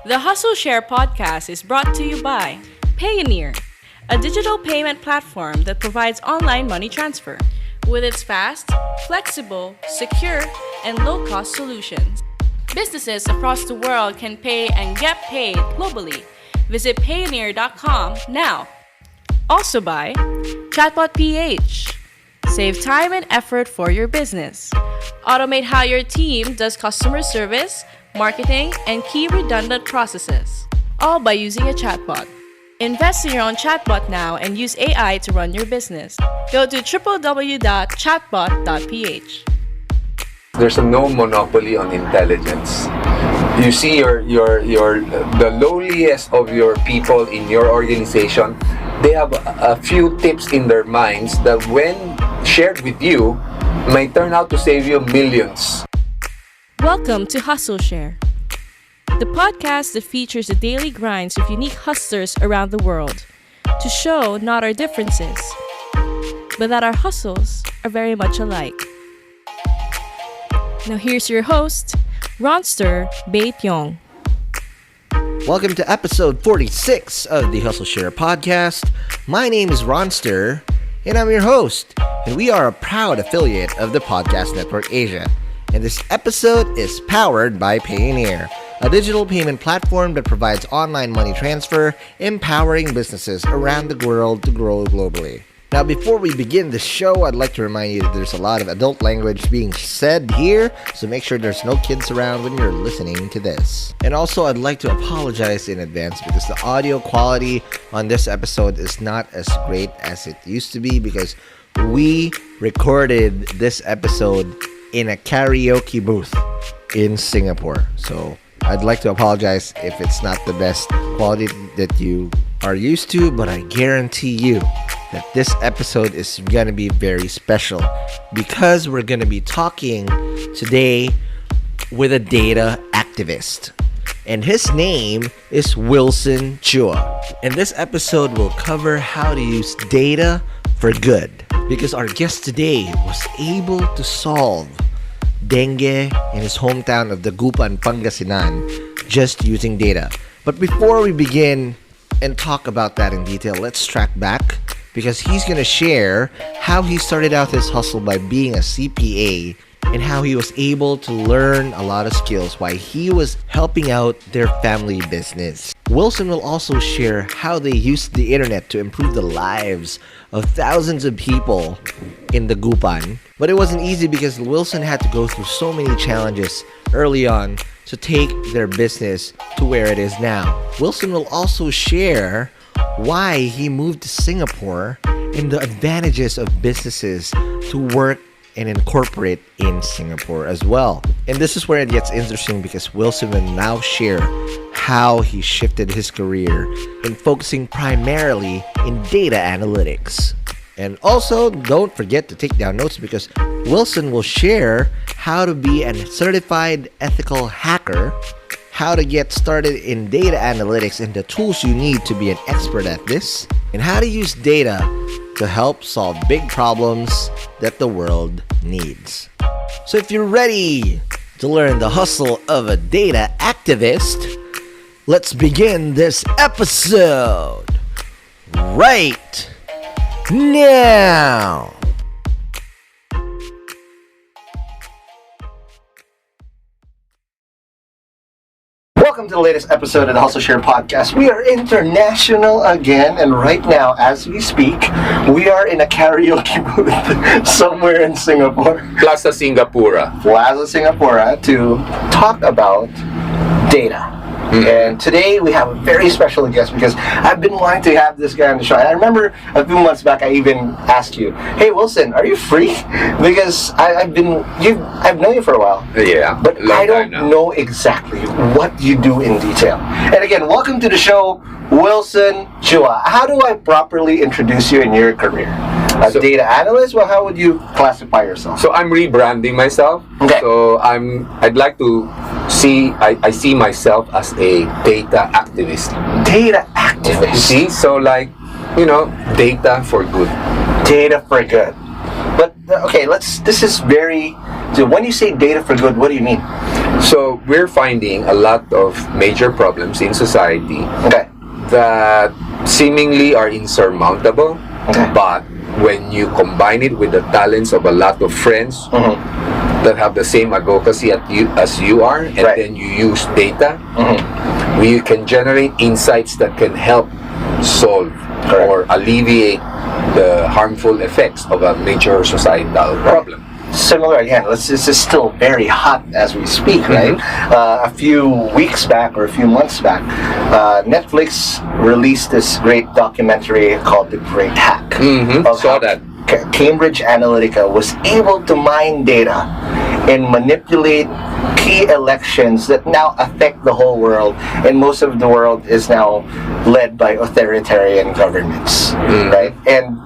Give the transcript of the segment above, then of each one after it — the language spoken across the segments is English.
The Hustle Share podcast is brought to you by Payoneer, a digital payment platform that provides online money transfer. With its fast, flexible, secure, and low-cost solutions, businesses across the world can pay and get paid globally. Visit Payoneer.com now. Also by Chatbot PH. Save time and effort for your business. Automate how your team does customer service, marketing, and key redundant processes, all by using a chatbot. Invest in your own chatbot now and use AI to run your business. Go to www.chatbot.ph. There's no monopoly on intelligence. You see the lowliest of your people in your organization, they have a few tips in their minds that when shared with you might turn out to save you millions. Welcome to Hustle Share, the podcast that features the daily grinds of unique hustlers around the world to show not our differences, but that our hustles are very much alike. Now here's your host, Ronster Bae-pyong. Welcome to episode 46 of the Hustle Share podcast. My name is Ronster, and I'm your host, and we are a proud affiliate of the Podcast Network Asia. And this episode is powered by Payoneer, a digital payment platform that provides online money transfer, empowering businesses around the world to grow globally. Now, before we begin the show, I'd like to remind you that there's a lot of adult language being said here, so make sure there's no kids around when you're listening to this. And also, I'd like to apologize in advance because the audio quality on this episode is not as great as it used to be because we recorded this episode in a karaoke booth in Singapore. So I'd like to apologize if it's not the best quality that you are used to, but I guarantee you that this episode is going to be very special because we're going to be talking today with a data activist. And his name is Wilson Chua. And this episode will cover how to use data for good because our guest today was able to solve dengue in his hometown of Dagupan, Pangasinan just using data. But before we begin and talk about that in detail, let's track back because he's going to share how he started out his hustle by being a CPA and how he was able to learn a lot of skills while he was helping out their family business. Wilson will also share how they used the internet to improve the lives of thousands of people in the Dagupan. But it wasn't easy because Wilson had to go through so many challenges early on to take their business to where it is now. Wilson will also share why he moved to Singapore and the advantages of businesses to work and incorporate in Singapore as well. And this is where it gets interesting because Wilson will now share how he shifted his career in focusing primarily in data analytics. And also, don't forget to take down notes because Wilson will share how to be a certified ethical hacker, how to get started in data analytics and the tools you need to be an expert at this, and how to use data to help solve big problems that the world needs. So if you're ready to learn the hustle of a data activist, let's begin this episode right now. Welcome to the latest episode of the Hustle Share podcast. We are international again, and right now, as we speak, we are in a karaoke booth somewhere in Singapore. Plaza Singapura to talk about data. And today we have a very special guest because I've been wanting to have this guy on the show. I remember a few months back I even asked you, "Hey Wilson, are you free?" Because I've known you for a while. Yeah, but I don't know exactly what you do in detail. And again, welcome to the show, Wilson Chua. How do I properly introduce you in your career? A data analyst? Well, how would you classify yourself? So I'm rebranding myself. Okay. So I'd like to I see myself as a data activist. Data activist. You see? So data for good. Data for good. But okay, this is very, so when you say data for good, what do you mean? So we're finding a lot of major problems in society Okay. that seemingly are insurmountable, Okay. but when you combine it with the talents of a lot of friends that have the same advocacy as you are, and Right. then you use data, we can generate insights that can help solve Correct. or alleviate the harmful effects of a major societal problem. Similar again. This is still very hot as we speak, right? A few weeks back or a few months back, Netflix released this great documentary called The Great Hack. Of Saw how that. Cambridge Analytica was able to mine data and manipulate key elections that now affect the whole world, and most of the world is now led by authoritarian governments, right? And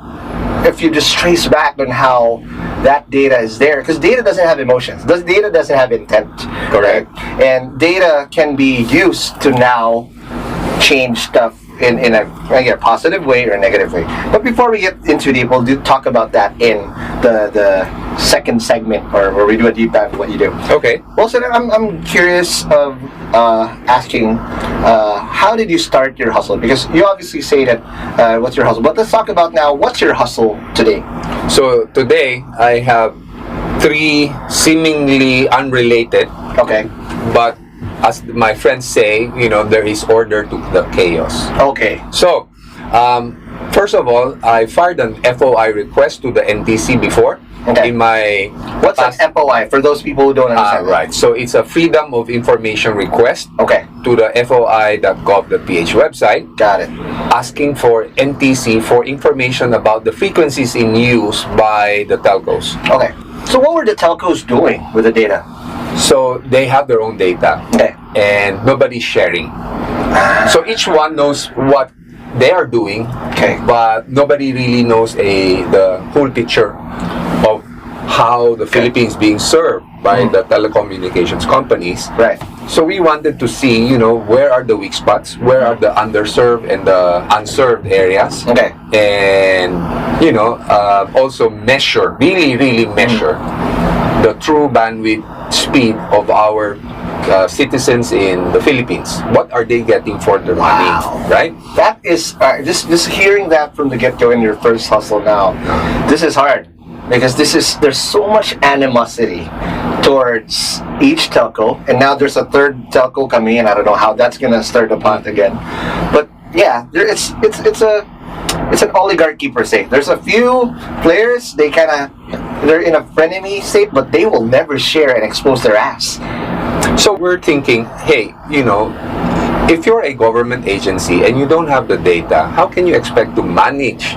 if you just trace back on how that data is there, because data doesn't have emotions, data doesn't have intent, Correct. right? And data can be used to now change stuff in a positive way or a negative way. But before we get into deep, we'll talk about that in the second segment, or where we do a deep dive of what you do. Okay. Well, so I'm curious of asking, how did you start your hustle? Because you obviously say that what's your hustle, but let's talk about now, what's your hustle today? So today I have 3 seemingly unrelated, Okay. but as my friends say, there is order to the chaos. Okay. So, first of all, I fired an FOI request to the NTC before. Okay. In my What's an FOI for those people who don't understand? right. So it's a Freedom of Information request Okay. to the foi.gov.ph website, Got it. asking for NTC for information about the frequencies in use by the telcos. Okay. So what were the telcos doing with the data? So they have their own data, Okay. and nobody's sharing. So each one knows what they are doing, Okay. but nobody really knows the whole picture of how the Philippines being served by the telecommunications companies. Right. So we wanted to see, where are the weak spots, where are the underserved and the unserved areas, Okay. and also really measure the true bandwidth speed of our citizens in the Philippines. What are they getting for their money, right? That is just hearing that from the get-go in your first hustle now. This is hard because there's so much animosity towards each telco, and now there's a third telco coming in. I don't know how that's gonna stir the pot again, but yeah, it's an oligarchy per se. There's a few players, they're in a frenemy state, but they will never share and expose their ass. So we're thinking, hey, if you're a government agency and you don't have the data, how can you expect to manage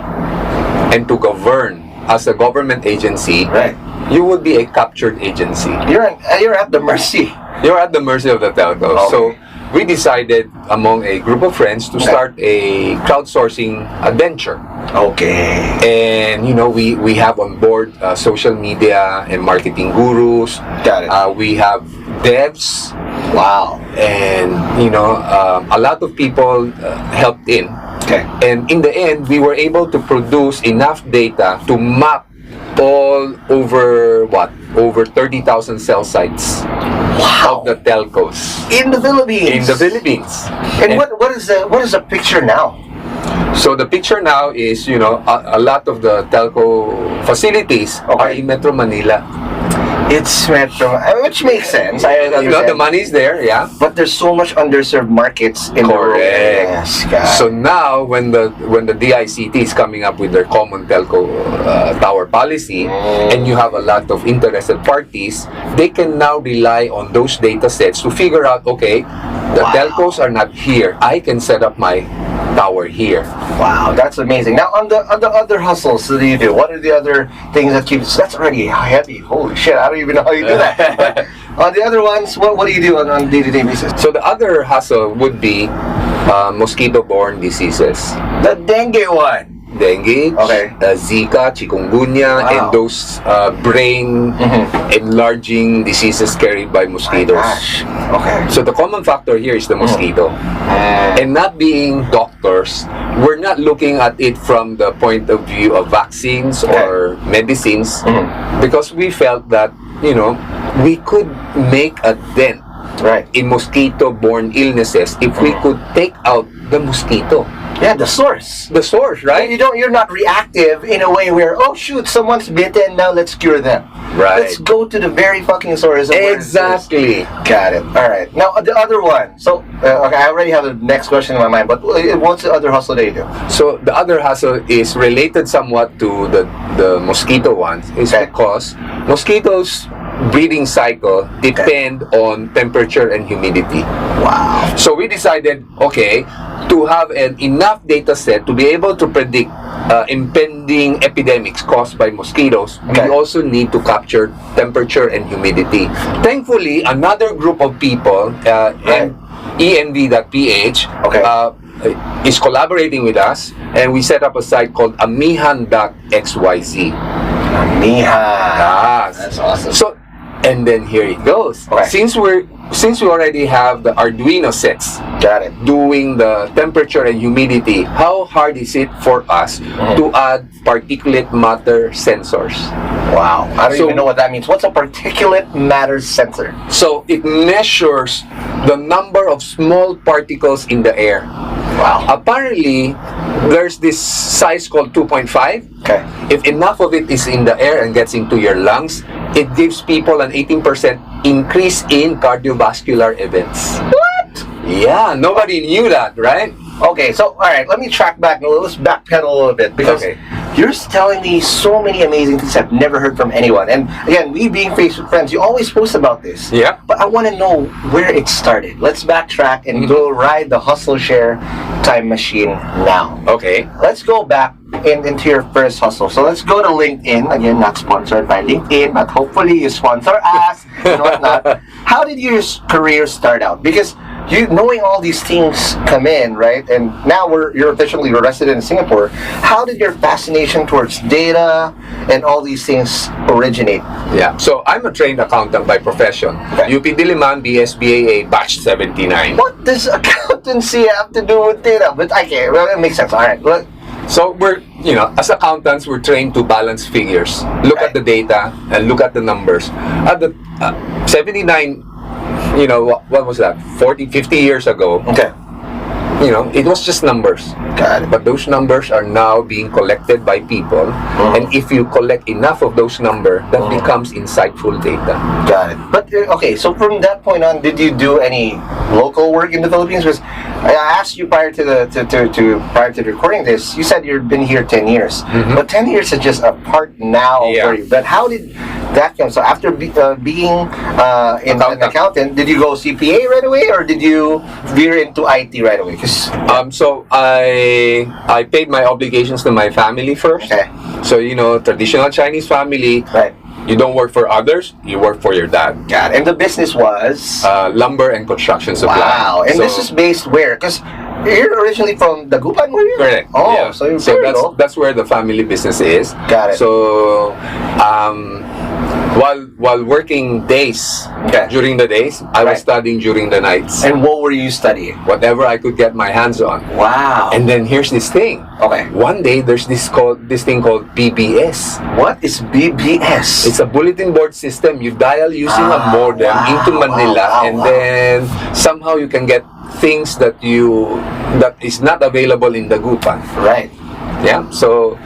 and to govern as a government agency? Right. You would be a captured agency. You're at the mercy. You're at the mercy of the telcos. Okay. So we decided among a group of friends to start a crowdsourcing adventure. Okay. And we have on board social media and marketing gurus. Got it. We have devs. Wow. And a lot of people helped in. Okay. And in the end, we were able to produce enough data to map all over 30,000 cell sites. Wow. Of the telcos In the Philippines. And what is the picture now? so the picture now is, a lot of the telco facilities are in Metro Manila. It's Metro, which makes sense. I understand. The money's there, yeah. But there's so much underserved markets in the world. Yes, God. So now, when the DICT is coming up with their common telco tower policy, and you have a lot of interested parties, they can now rely on those data sets to figure out, okay, the telcos are not here. I can set up my tower here. Wow, that's amazing. Now, on the other hustles that you do, what are the other things that keeps? That's already heavy. Holy shit, I don't even know how you do that. But on the other ones, what do you do on a day-to-day basis? So the other hustle would be mosquito-borne diseases. The dengue one. dengue, Okay. Zika, chikungunya, Wow. and those brain enlarging diseases carried by My mosquitoes. gosh. Okay. So the common factor here is the mosquito. And not being doctors, we're not looking at it from the point of view of vaccines or medicines, because we felt that, we could make a dent Right. in mosquito-borne illnesses if we could take out the mosquito. Yeah, the source. The source, right? You're not reactive in a way where, oh shoot, someone's bitten, now let's cure them. Right. Let's go to the very fucking source of where it is. Exactly. Got it. All right. Now the other one. So okay, I already have the next question in my mind. But what's the other hustle that you do? So the other hassle is related somewhat to the mosquito one, is because mosquitoes' breeding cycle depend on temperature and humidity. Wow. So we decided, to have an enough data set to be able to predict impending epidemics caused by mosquitoes, we also need to capture temperature and humidity. Thankfully, another group of people, env.ph, is collaborating with us, and we set up a site called amihan.xyz. Amihan. That's awesome. So, and then here it goes. Okay. Since we already have the Arduino sets Got it. doing the temperature and humidity, how hard is it for us to add particulate matter sensors? Wow. I don't even know what that means. What's a particulate matter sensor? So it measures the number of small particles in the air. Wow. Apparently, there's this size called 2.5. Okay. If enough of it is in the air and gets into your lungs, it gives people an 18% increase in cardiovascular events. What? Yeah, nobody knew that, right? Okay, so all right, let me track back. Let's backpedal a little bit because you're telling me so many amazing things I've never heard from anyone. And again, we being Facebook friends, you always post about this. Yeah. But I want to know where it started. Let's backtrack and go ride the Hustle Share time machine now. Okay. Let's go back into your first hustle. So let's go to LinkedIn. Again, not sponsored by LinkedIn, but hopefully you sponsor us and whatnot. How did your career start out? Because you knowing all these things come in, right? And now you're officially a resident in Singapore. How did your fascination towards data and all these things originate? Yeah. So I'm a trained accountant by profession. Okay. UP Diliman, BSBAA, batch 79. What does accountancy have to do with data? But okay, well, it makes sense. All right. Well, so we're, as accountants, we're trained to balance figures. Look at the data and look at the numbers. At the 79, what was that? 40, 50 years ago. okay. It was just numbers. Got it. But those numbers are now being collected by people. And if you collect enough of those numbers, that becomes insightful data. Got it. But okay, so from that point on, did you do any local work in the Philippines? Because I asked you prior to recording this, you said you've been here 10 years. But 10 years is just a part now for you. But how did that come? So after being an accountant, did you go CPA right away, or did you veer into IT right away? So I paid my obligations to my family first. Okay. So traditional Chinese family. Right. You don't work for others, you work for your dad. Got it. And the business was? Lumber and construction supply. Wow. And this is based where? Because you're originally from Dagupan, were you? Correct. Oh, yeah. so that's where the family business is. Got it. So while working days during the days, I was studying during the nights. And what were you studying? Whatever I could get my hands on. Wow. And then here's this thing. Okay. One day there's this thing called BBS. What is BBS? It's a bulletin board system. You dial using a modem into Manila, and then somehow you can get things that is not available in Dagupan. Right. Yeah. So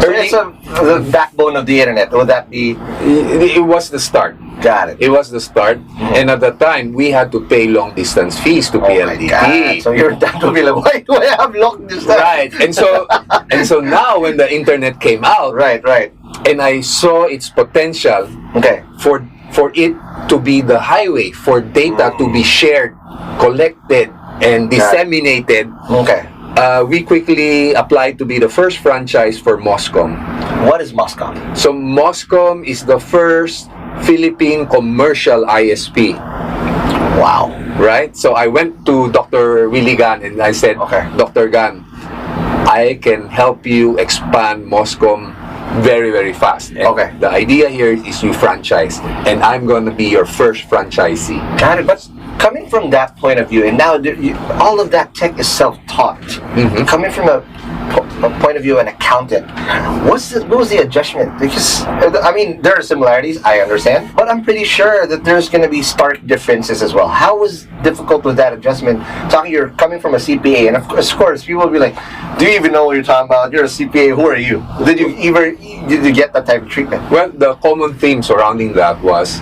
it's the backbone of the internet. Would that be? It was the start. Got it. It was the start, and at the time we had to pay long distance fees to PLDT. God. So you're that to be like, why do I have long distance? Right, and so now when the internet came out, right, and I saw its potential, for it to be the highway for data to be shared, collected, and disseminated. Okay. We quickly applied to be the first franchise for Moscom. What is Moscom? So Moscom is the first Philippine commercial ISP. Wow. Right? So I went to Dr. Willie Gan and I said, Dr. Gan, I can help you expand Moscom very, very fast. And Okay. the idea here is you franchise, and I'm going to be your first franchisee. Got it. But coming from that point of view, and now all of that tech is self-taught. Coming from a point of view, an accountant, what was the adjustment? Because I mean, there are similarities, I understand, but I'm pretty sure that there's going to be stark differences as well. How difficult was that adjustment? You're coming from a CPA, and of course, people will be like, "Do you even know what you're talking about? You're a CPA. Who are you?" Did you get that type of treatment? Well, the common theme surrounding that was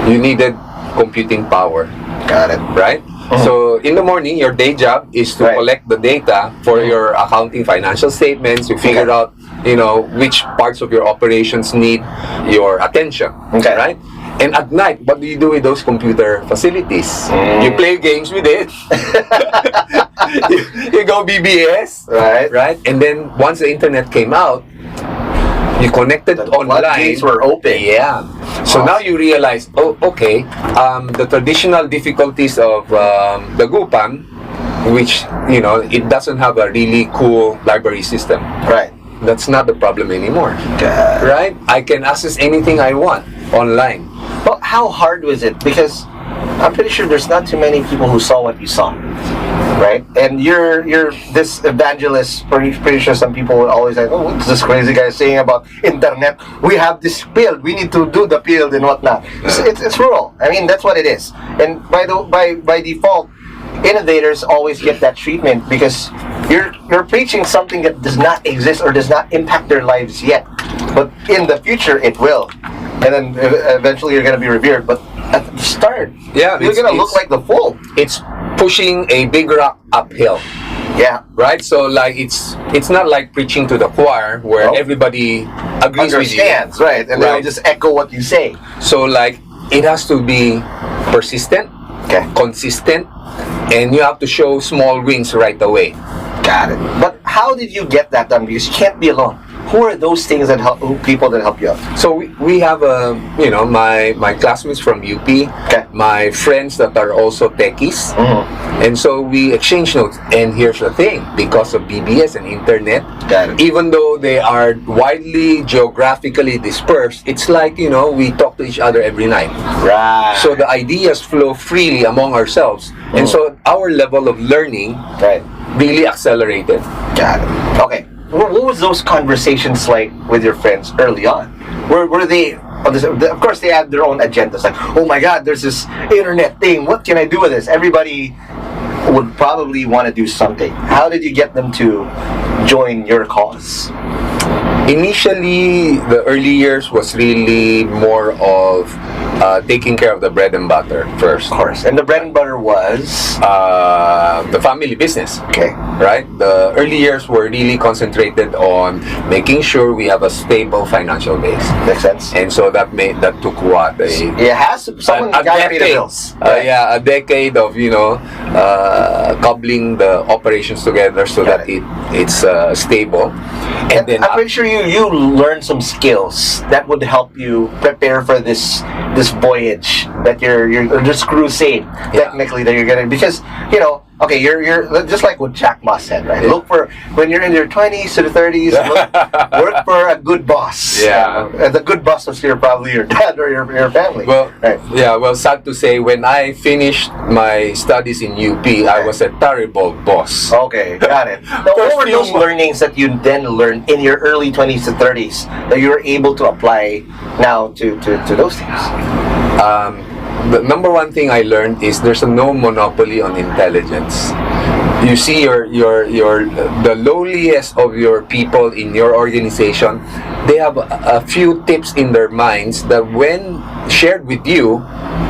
you needed computing power. Got it. Right? So in the morning, your day job is to collect the data for your accounting financial statements. You figure out, which parts of your operations need your attention. Okay. Right? And at night, what do you do with those computer facilities? You play games with it. you go BBS. Right? And then once the internet came out, you connected online. Gates were open. Yeah. So now you realize, okay, the traditional difficulties of the Gupan, which, it doesn't have a really cool library system. Right. That's not the problem anymore. Right? I can access anything I want online. Well, how hard was it? Because I'm pretty sure there's not too many people who saw what you saw. Right? And you're this evangelist. Pretty sure some people would always say, "Oh, what's this crazy guy saying about internet? We have this field. We need to do the field and whatnot." It's rural. I mean, that's what it is. And by default, innovators always get that treatment because you're preaching something that does not exist or does not impact their lives yet, but in the future it will. And then eventually you're going to be revered. But at the start, you're going to look like the fool. It's pushing a big rock uphill. Yeah. Right? So like it's not like preaching to the choir where everybody agrees with you. Understands, right? And they'll just echo what you say. So like it has to be persistent, consistent, and you have to show small wins right away. Got it. But how did you get that done? Because you can't be alone. Who are those things that people that help you out? So we have my classmates from UP, my friends that are also techies, and so we exchange notes. And here's the thing: because of BBS and internet, even though they are widely geographically dispersed, it's like we talk to each other every night. Right. So the ideas flow freely among ourselves, and so our level of learning really accelerated. Got it. Okay. What was those conversations like with your friends early on? Were they? Of course, they had their own agendas. Like, oh my God, there's this internet thing. What can I do with this? Everybody would probably want to do something. How did you get them to join your cause? Initially, the early years was really more of taking care of the bread and butter first. Of course. And the bread and butter was? The family business. Okay. Right? The early years were really concentrated on making sure we have a stable financial base. Makes sense. And so that took what? It has to, someone got to pay the bills. A decade of, coupling the operations together so that it's stable. And then I'm pretty sure you learned some skills that would help you prepare for this voyage that you're this crusade technically that you're gonna, because you're just like what Jack Ma said, right? Look for, when you're in your 20s to the 30s, work for a good boss. The good boss was probably your dad or your family. Well, well, sad to say, when I finished my studies in UP, I was a terrible boss. Okay, got it. Now, what were those learnings that you then learned in your early 20s to 30s that you were able to apply now to those things? The number one thing I learned is there's no monopoly on intelligence. You see the lowliest of your people in your organization, they have a few tips in their minds that when shared with you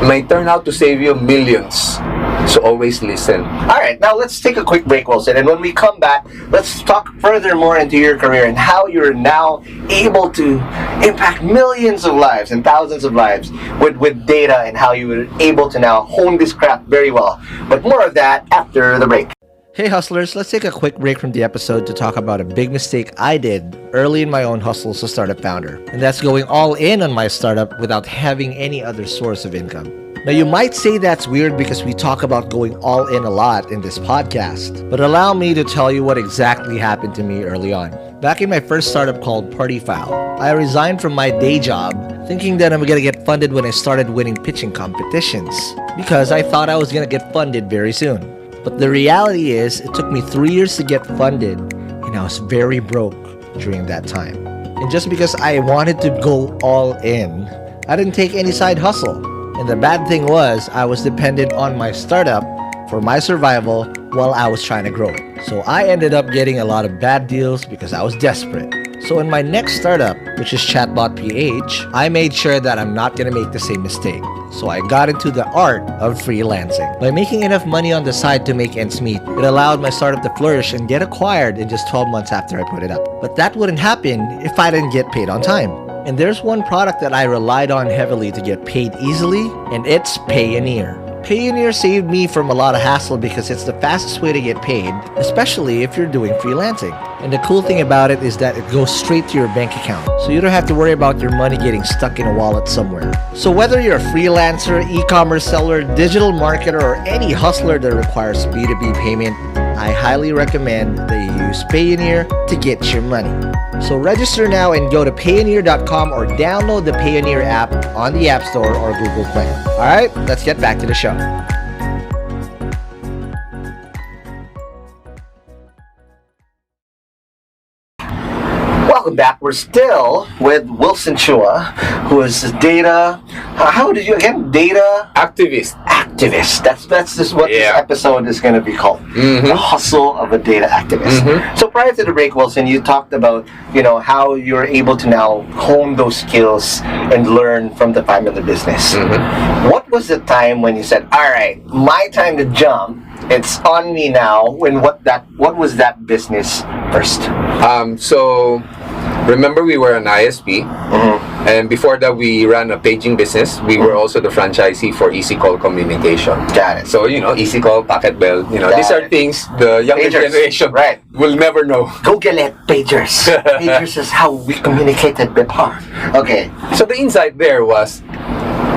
may turn out to save you millions. So always listen. Alright, now let's take a quick break, Wilson, and when we come back, let's talk furthermore into your career and how you're now able to impact millions of lives and thousands of lives with data, and how you were able to now hone this craft very well. But more of that after the break. Hey hustlers, let's take a quick break from the episode to talk about a big mistake I did early in my own hustle as a startup founder. And that's going all in on my startup without having any other source of income. Now, you might say that's weird because we talk about going all in a lot in this podcast, but allow me to tell you what exactly happened to me early on. Back in my first startup called Party Foul, I resigned from my day job thinking that I'm gonna get funded when I started winning pitching competitions because I thought I was gonna get funded very soon. But the reality is, it took me 3 years to get funded and I was very broke during that time. And just because I wanted to go all in, I didn't take any side hustle. And the bad thing was, I was dependent on my startup for my survival while I was trying to grow it. So I ended up getting a lot of bad deals because I was desperate. So in my next startup, which is Chatbot PH, I made sure that I'm not gonna make the same mistake. So I got into the art of freelancing. By making enough money on the side to make ends meet, it allowed my startup to flourish and get acquired in just 12 months after I put it up. But that wouldn't happen if I didn't get paid on time. And there's one product that I relied on heavily to get paid easily, and it's Payoneer. Payoneer saved me from a lot of hassle because it's the fastest way to get paid, especially if you're doing freelancing. And the cool thing about it is that it goes straight to your bank account, so you don't have to worry about your money getting stuck in a wallet somewhere. So whether you're a freelancer, e-commerce seller, digital marketer, or any hustler that requires B2B payment, I highly recommend that you use Payoneer to get your money. So register now and go to Payoneer.com or download the Payoneer app on the App Store or Google Play. Alright, let's get back to the show. Welcome back. We're still with Wilson Chua, who is a data... How did you again? Data... Activist. Activist. That's just what this episode is going to be called. The hustle of a data activist. So prior to the break, Wilson, you talked about, how you're able to now hone those skills and learn from the time of the business. What was the time when you said, all right, my time to jump, it's on me now? What was that business first? So remember, we were an ISP, and before that we ran a paging business. We were also the franchisee for Easy Call Communication. Got it. So Easy Call, Packet Bell, these are things the younger generation will never know. Google it, pagers. Pagers is how we communicated before. Okay. So the insight there was,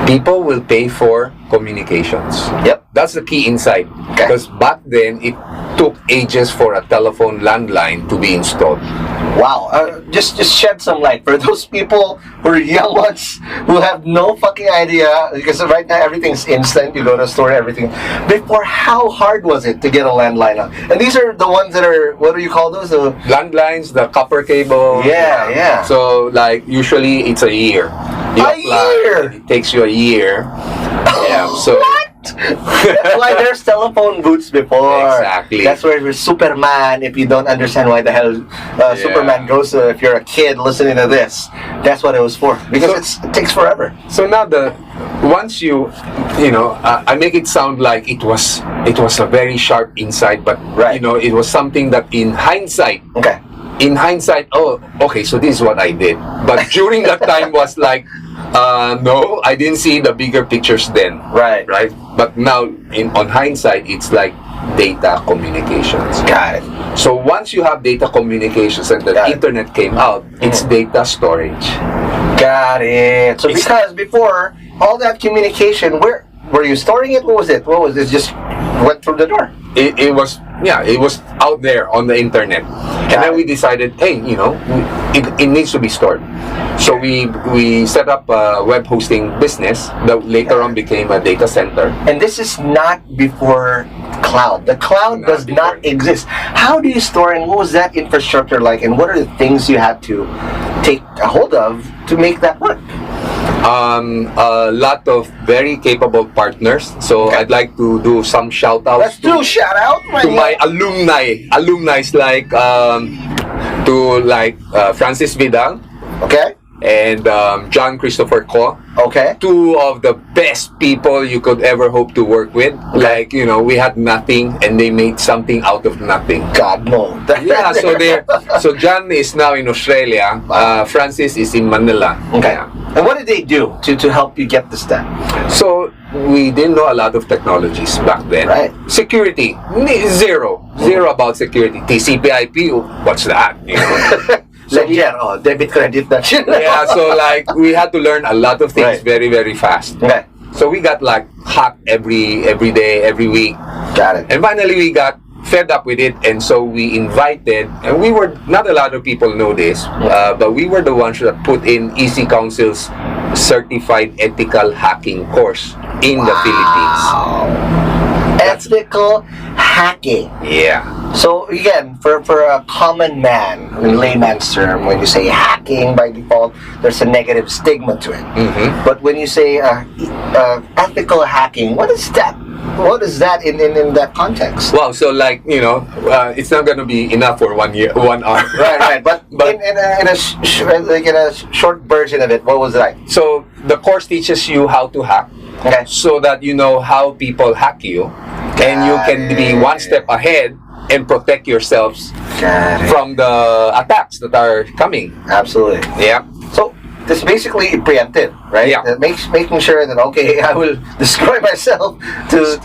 people will pay for communications. Yep. That's the key insight. Because back then, it took ages for a telephone landline to be installed. Wow. Just shed some light for those people who are young ones who have no fucking idea, because right now everything's instant. You go to a store, everything. Before, how hard was it to get a landline on? And these are the ones that are, what do you call those? The landlines, the copper cable. Yeah. So, usually it's a year. Year? It takes you a year. So. That's why there's telephone booths before. Exactly. That's where you're Superman. If you don't understand why the hell Superman goes to, if you're a kid listening to this, that's what it was for. Because it takes forever. So now once I make it sound like it was a very sharp insight, but it was something that in hindsight. Okay. In hindsight, so this is what I did. But during that time was like, no, I didn't see the bigger pictures then. Right. But now, on hindsight, it's like data communications. Got it. So once you have data communications and the internet came out, it's data storage. Got it. So because before, all that communication, where were you storing it? What was it? Just went through the door? It was out there on the internet. And then we decided, hey, it needs to be stored. So we set up a web hosting business that later on became a data center. And this is not before cloud. The cloud does not exist. How do you store, and what was that infrastructure like, and what are the things you had to take a hold of to make that work? A lot of very capable partners. So I'd like to do some shout outs. Let's do shout out to my alumni. Like Francis Vidal. Okay. And John Christopher Ko. Okay. Two of the best people you could ever hope to work with. Okay. We had nothing and they made something out of nothing. God, no. So John is now in Australia. Francis is in Manila. Okay. And what did they do to help you get this done? So we didn't know a lot of technologies back then. Right. Security, zero about security. TCP/IP, what's that? Debit credit, that shit. So we had to learn a lot of things very, very fast. Okay. So we got like hacked every day, every week. Got it. And finally we got fed up with it, and so we invited, and we were, not a lot of people know this, but we were the ones that put in EC Council's certified ethical hacking course in the Philippines. Ethical hacking. Yeah. So again, for a common man, in layman's term, when you say hacking, by default, there's a negative stigma to it. But when you say ethical hacking, what is that? What is that in that context? Well, so like, it's not going to be enough for 1 hour. Right. But in a short version of it, what was that? So the course teaches you how to hack, so that you know how people hack you, and you can be one step ahead and protect yourselves from the attacks that are coming. Absolutely. Yeah. So this is basically preemptive, right? Yeah. It making sure that, okay, I will destroy myself to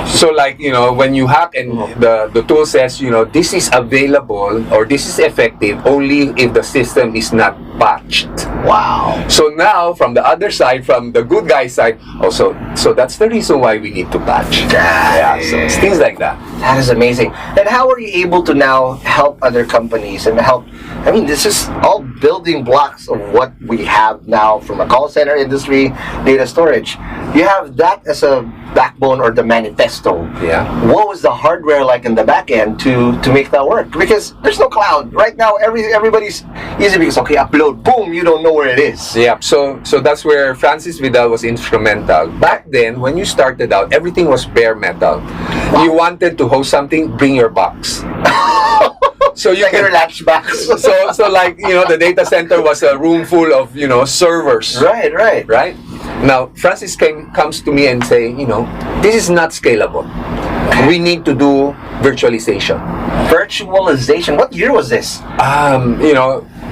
So like, when you hack and the tool says, this is available or this is effective only if the system is not patched. Wow. So now from the other side, from the good guy side, so that's the reason why we need to patch. Yeah, so it's things like that. That is amazing. And how are you able to now help other companies and help? I mean, this is all building blocks of what we have now from a call center industry, data storage. You have that as a backbone or the manifesto. Yeah. What was the hardware like in the back end to make that work? Because there's no cloud right now. Everybody's easy because upload, boom, you don't know where it is. Yeah. So that's where Francis Vidal was instrumental. Back then, when you started out, everything was bare metal. Wow. You wanted to host something, bring your box. So you like can relax box. so like the data center was a room full of servers. Right. Now Francis comes to me and say, this is not scalable. We need to do virtualization. Virtualization. What year was this?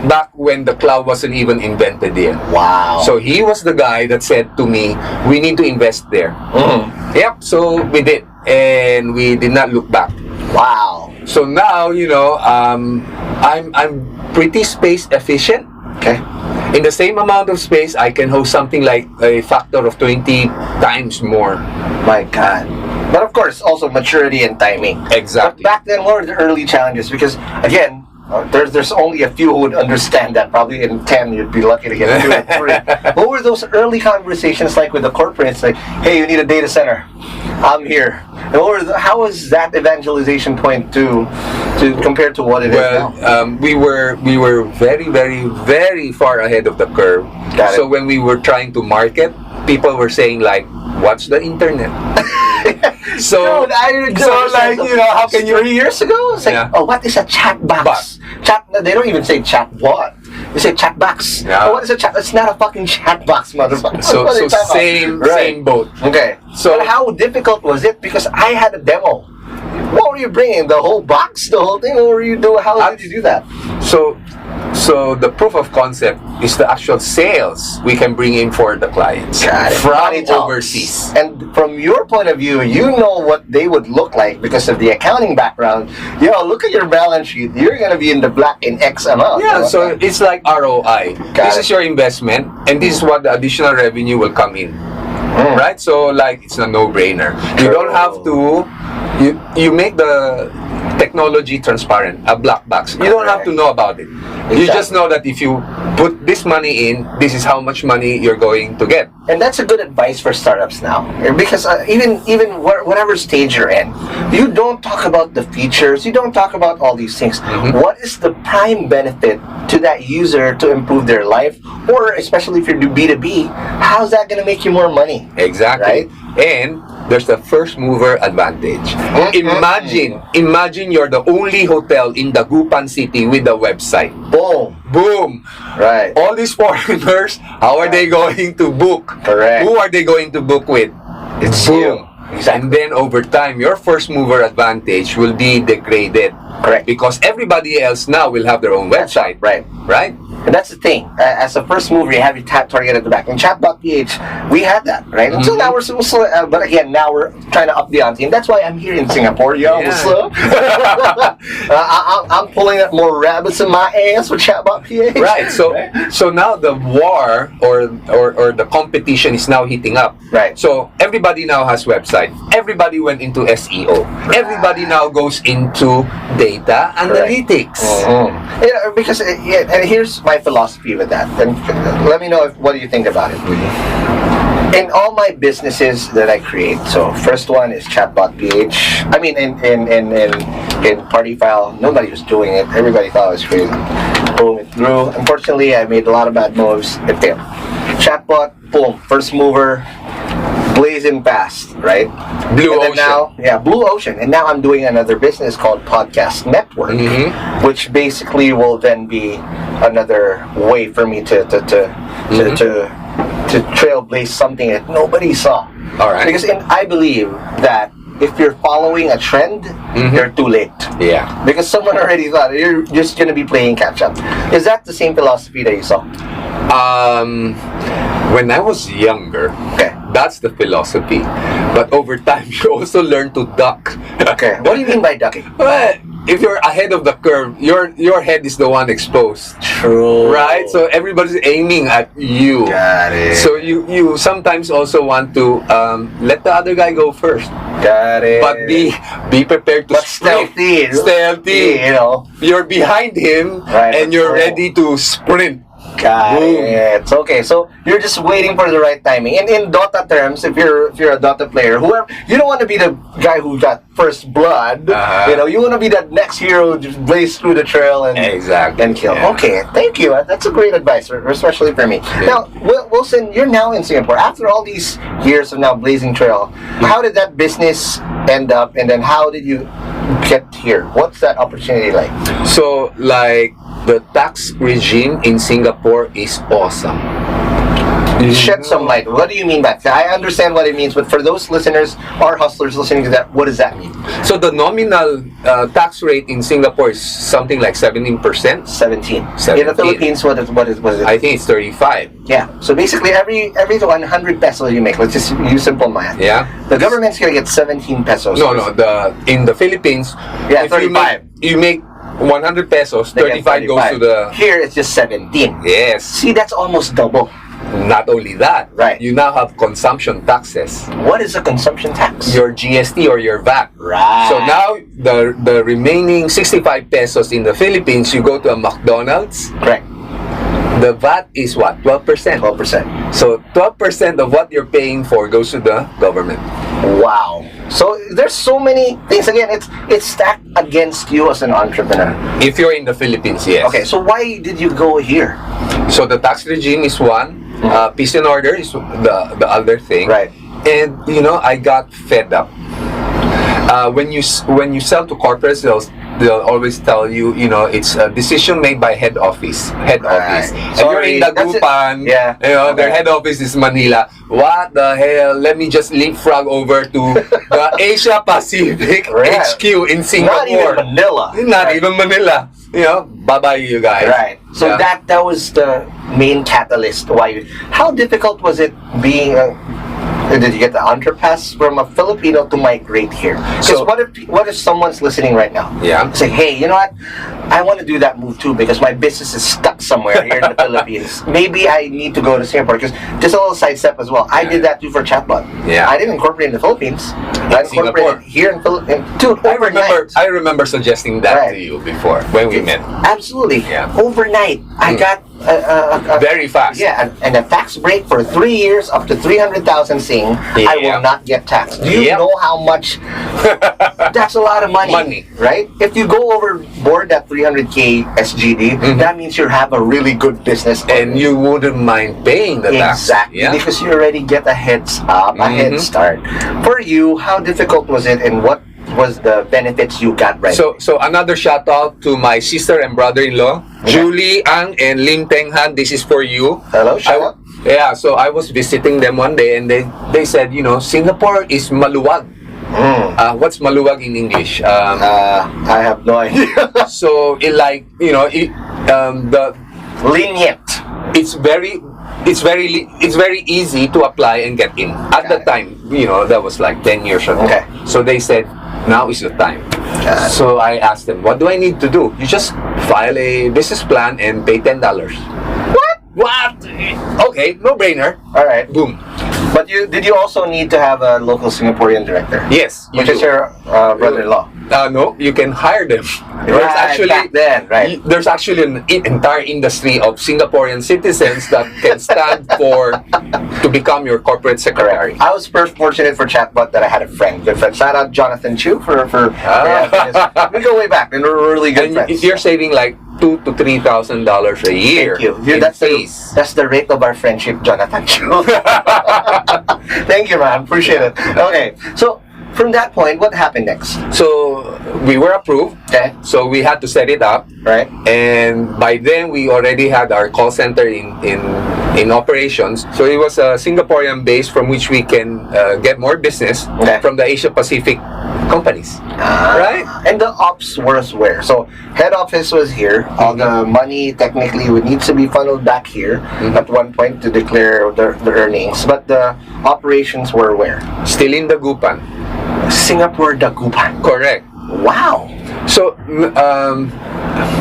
Back when the cloud wasn't even invented yet. Wow. So he was the guy that said to me, we need to invest there. Yep. So we did, and we did not look back. Wow. So now, I'm pretty space efficient. Okay. In the same amount of space, I can host something like a factor of 20 times more. My God. But of course, also maturity and timing. Exactly. But back then, what were the early challenges? Because again, there's only a few who would understand that. Probably in 10, you'd be lucky to get 2 or 3. What were those early conversations like with the corporates? Like, hey, you need a data center. I'm here. And how was that evangelization point to compare to what it is now? We were very, very, very far ahead of the curve. So when we were trying to market, people were saying like, "What's the internet?" So how can you? 3 years ago, it's like, what is a chat box? They don't even say chat bot. They say chat box. Yeah. What is a chat? It's not a fucking chat box, motherfucker. So same boat. Okay. So but how difficult was it? Because I had a demo. What were you bringing? The whole box, the whole thing? What were you doing? How did you do that? So the proof of concept is the actual sales we can bring in for the clients from overseas. And from your point of view, you know what they would look like because of the accounting background. Look at your balance sheet. You're going to be in the black in X amount. Yeah, so it's like ROI. This is your investment, and this is what the additional revenue will come in. Right? So like it's a no-brainer. You don't have to. You make the technology transparent, a black box. You don't have to know about it. Exactly. You just know that if you put this money in, this is how much money you're going to get. And that's a good advice for startups now, because even whatever stage you're in, you don't talk about the features, you don't talk about all these things. What is the prime benefit to that user to improve their life, or especially if you're B2B, how's that going to make you more money? Exactly. Right? And there's the first mover advantage. Imagine you're the only hotel in Dagupan City with a website. Boom. Right. All these foreigners, how are they going to book? Correct. Who are they going to book with? It's boom. You. Exactly. And then over time, your first mover advantage will be degraded. Correct. Because everybody else now will have their own website. Right. And that's the thing. As a first mover, you have your target at the back. In Chat.ph, we had that, right? Until now, we're still, but again, now we're trying to up the ante. And that's why I'm here in Singapore. What's up? I'm pulling up more rabbits in my ass with Chat.ph. Right. So now the war or the competition is now heating up. Right. So everybody now has website. Everybody went into SEO. Everybody now goes into data analytics. Because and here's my philosophy with that. And let me know what do you think about it. In all my businesses that I create, so first one is Chat.ph. I mean, in Party File, nobody was doing it. Everybody thought it was crazy. Boom, it grew. Unfortunately, I made a lot of bad moves. It failed. Chatbot, boom, first mover, blazing fast, right? Blue Ocean. Blue Ocean. And now I'm doing another business called Podcast Network, which basically will then be another way for me to trailblaze something that nobody saw. All right. Because I believe that if you're following a trend, you're too late. Yeah. Because someone already thought you're just going to be playing catch up. Is that the same philosophy that you saw? When I was younger, that's the philosophy. But over time, you also learn to duck. Okay. What do you mean by ducking? Well, if you're ahead of the curve, your head is the one exposed. True. Right? So everybody's aiming at you. Got it. So you sometimes also want to let the other guy go first. Got it. But be prepared to sprint. Stealthy. You know. You're behind him and you're ready to sprint. Got it. Okay, so you're just waiting for the right timing. And in Dota terms, if you're a Dota player, whoever, you don't want to be the guy who got first blood. You know, you want to be that next hero who just blaze through the trail and kill. Yeah. Okay, thank you. That's a great advice, especially for me. Now, Wilson, you're now in Singapore. After all these years of now blazing trail, how did that business end up, and then how did you get here? What's that opportunity like? So, the tax regime in Singapore is awesome. Shed some light. What do you mean by that? I understand what it means, but for those listeners or hustlers listening to that, what does that mean? So the nominal tax rate in Singapore is something like 17%. 17. In the Philippines, what is it? I think it's 35. Yeah. So basically, every 100 pesos you make, let's just use simple math. Yeah. The government's gonna get 17 pesos. No. In the Philippines, 35. You make 100 pesos, 35 goes to the... Here, it's just 17. Yes. See, that's almost double. Not only that, you now have consumption taxes. What is a consumption tax? Your GST or your VAT. Right. So now, the remaining 65 pesos in the Philippines, you go to a McDonald's. Correct. The VAT is what? 12%. 12%. So 12% of what you're paying for goes to the government. Wow. So there's so many things. Again, it's stacked against you as an entrepreneur. If you're in the Philippines, yes. Okay, so why did you go here? So the tax regime is one. Peace and order is the other thing. Right. And I got fed up. When you sell to corporates, they'll always tell you, it's a decision made by head office. And you're in Dagupan, their head office is Manila. What the hell? Let me just leapfrog over to the Asia Pacific HQ in Singapore. Not even Manila. Not even Manila. Bye-bye you guys. Right. So that was the main catalyst. Why? How difficult was it being did you get the underpass from a Filipino to migrate here? Because what if someone's listening right now? Yeah. Say, hey, you know what? I want to do that move too because my business is stuck somewhere here in the Philippines. Maybe I need to go to Singapore. Because just a little side step as well. I did that too for Chatbot. Yeah. I didn't incorporate in the Philippines. I incorporated here in Philippines. Dude, overnight. I remember suggesting that to you before when we met. Absolutely. Yeah. Overnight, I got very fast. Yeah, and a tax break for 3 years up to 300,000 Sing. I will not get taxed. Do you know how much? That's a lot of money. Right? If you go overboard that 300K SGD, that means you have a really good business. And you wouldn't mind paying the tax. Exactly. Because you already get a heads up, a head start. For you, how difficult was it and what was the benefits you got So another shout out to my sister and brother-in-law, Julie Ang and Lim Teng Han. This is for you. Hello, shout out. Yeah, so I was visiting them one day and they said, Singapore is maluwag. What's maluwag in English? I have no idea. So the lenient. It's very easy to apply and get in. At the time, that was like 10 years ago. Okay. So they said, now is the time. So I asked them, what do I need to do? You just file a business plan and pay $10. What? Okay, no brainer. All right. Boom. But did you also need to have a local Singaporean director? Yes. Which is your brother-in-law? No, you can hire them. There's actually an entire industry of Singaporean citizens that can stand to become your corporate secretary. I was fortunate for Chatbot that I had a good friend. Shout out Jonathan Chu for we go way back and we're really good friends. You're saving like $2,000 to $3,000 a year. Thank you. That's the rate of our friendship, Jonathan Chu. Thank you, man. Appreciate it. Okay, so from that point, what happened next? So we were approved. Okay. So we had to set it up. Right. And by then we already had our call center in operations. So it was a Singaporean base from which we can get more business from the Asia Pacific companies. Right? And the ops was where? So head office was here. All the money technically needs to be funneled back here at one point to declare the earnings. But the operations were where? Still in Dagupan. Singapore Dagupan. Correct. Wow. So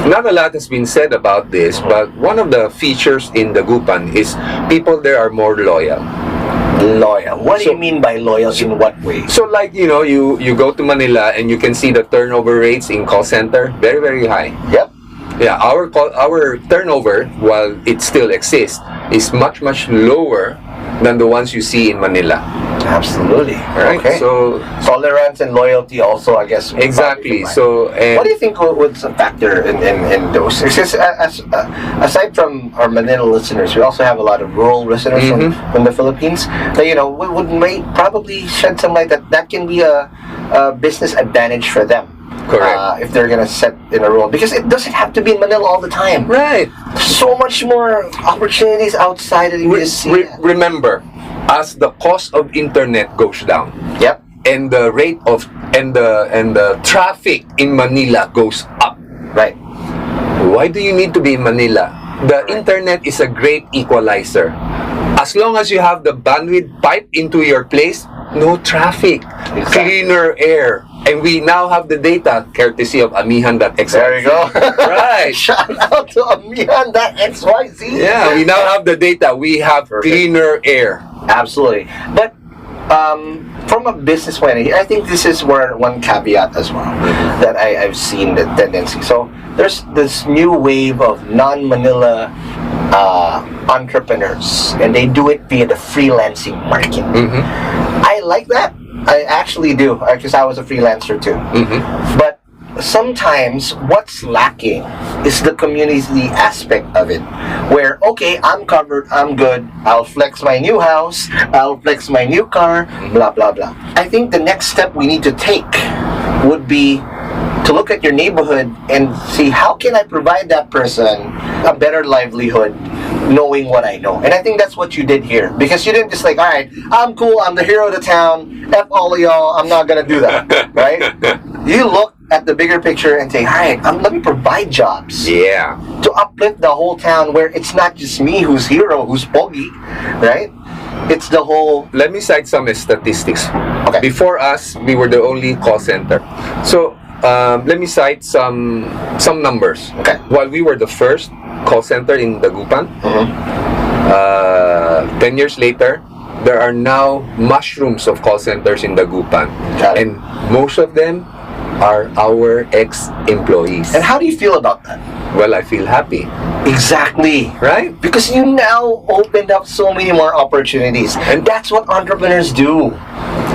not a lot has been said about this, but one of the features in Dagupan is people there are more loyal. Loyal. What do you mean by loyal? In what way? So like, you go to Manila and you can see the turnover rates in call center, very, very high. Yep. Yeah, our turnover, while it still exists, is much, much lower than the ones you see in Manila. Absolutely. Right. Okay. So tolerance and loyalty also, I guess. Exactly. So what do you think was a factor in those? Because aside from our Manila listeners, we also have a lot of rural listeners from the Philippines. That may probably shed some light that can be a business advantage for them. Correct. If they're gonna set in a role, because it doesn't have to be in Manila all the time. Right. So much more opportunities outside of the Remember, as the cost of internet goes down, yep, and the rate of and the traffic in Manila goes up. Right. Why do you need to be in Manila? The internet is a great equalizer. As long as you have the bandwidth pipe into your place, no traffic, cleaner air. And we now have the data courtesy of Amihan.xyz. There you go. Right. Shout out to Amihan.xyz. Yeah, we now have the data. We have cleaner air. Absolutely. But from a business point of view, I think this is where one caveat as well that I've seen the tendency. So there's this new wave of non-Manila entrepreneurs, and they do it via the freelancing market. I like that. I actually do, because I was a freelancer too. But sometimes what's lacking is the community aspect of it, where I'm covered, I'm good, I'll flex my new house, I'll flex my new car, blah blah blah. I think the next step we need to take would be to look at your neighborhood and see how can I provide that person a better livelihood, knowing what I know. And I think that's what you did here, because you didn't just like, all right, I'm cool, I'm the hero of the town, F all of y'all, I'm not gonna do that, right? You look at the bigger picture and say, all right, let me provide jobs. Yeah. To uplift the whole town, where it's not just me who's hero, who's pogi, right? It's the whole... Let me cite some statistics. Okay. Before us, we were the only call center. So, let me cite some numbers. Okay. While we were the first call center in Dagupan, 10 years later, there are now mushrooms of call centers in Dagupan. And most of them are our ex-employees. And how do you feel about that? Well, I feel happy. Exactly. Right? Because you now opened up so many more opportunities. And that's what entrepreneurs do.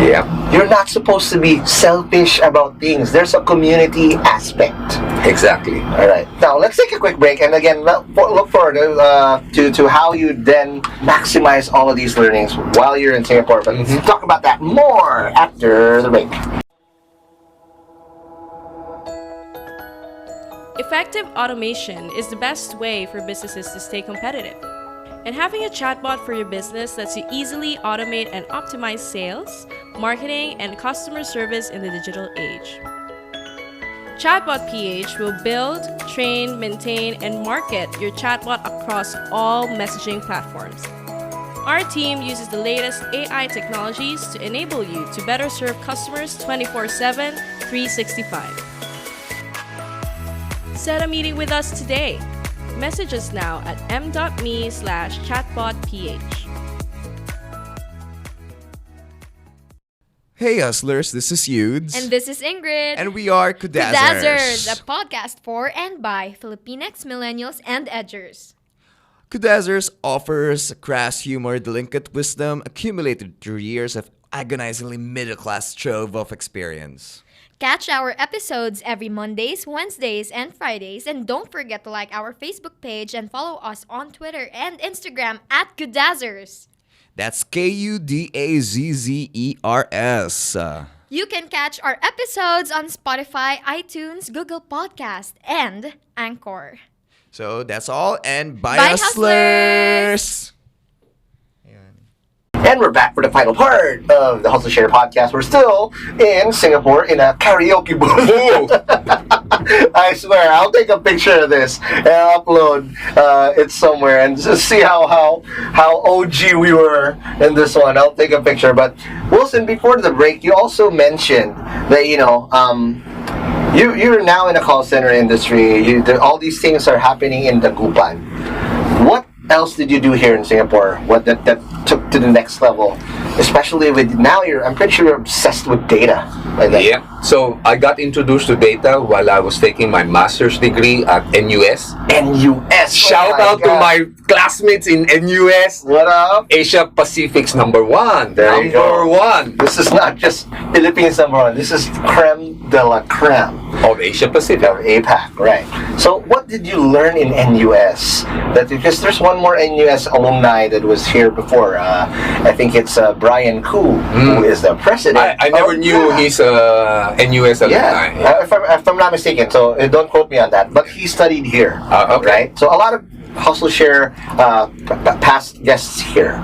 Yeah. You're not supposed to be selfish about things. There's a community aspect. Exactly. All right. Now, let's take a quick break. And again, look forward to how you then maximize all of these learnings while you're in Singapore. But let's talk about that more after the break. Effective automation is the best way for businesses to stay competitive. And having a chatbot for your business lets you easily automate and optimize sales, marketing, and customer service in the digital age. Chatbot PH will build, train, maintain, and market your chatbot across all messaging platforms. Our team uses the latest AI technologies to enable you to better serve customers 24/7, 365. Set a meeting with us today. Message us now at m.me/chatbotph. Hey hustlers, this is Yudes. And this is Ingrid. And we are Kudazzers, a podcast for and by Filipinx, millennials, and edgers. Kudazzers offers crass humor, delinquent wisdom accumulated through years of agonizingly middle-class trove of experience. Catch our episodes every Mondays, Wednesdays, and Fridays. And don't forget to like our Facebook page and follow us on Twitter and Instagram at Kudazzers. That's Kudazzers. You can catch our episodes on Spotify, iTunes, Google Podcast, and Anchor. So that's all, and bye, Bye, hustlers! And we're back for the final part of the Hustle Share podcast. We're still in Singapore in a karaoke booth. I swear, I'll take a picture of this and I'll upload it somewhere and just see how OG we were in this one. I'll take a picture. But Wilson, before the break, you also mentioned that you're now in a call center industry. All these things are happening in Dagupan. What else did you do here in Singapore? What that took to the next level? Especially with now, I'm pretty sure you're obsessed with data. Like that. Yeah. So I got introduced to data while I was taking my master's degree at NUS. NUS. Shout out to my classmates in NUS. What up? Asia Pacific's number one. There you go. Number one. This is not just Philippines number one. This is creme de la creme Of Asia Pacific. of APAC, right? So, what did you learn in NUS? Because there's one more NUS alumni that was here before. I think it's Brian Koo, who is the president. I never knew he's NUS alumni. Yeah, if I'm not mistaken. So don't quote me on that. But he studied here, Okay. right? So a lot of Hustle Share past guests here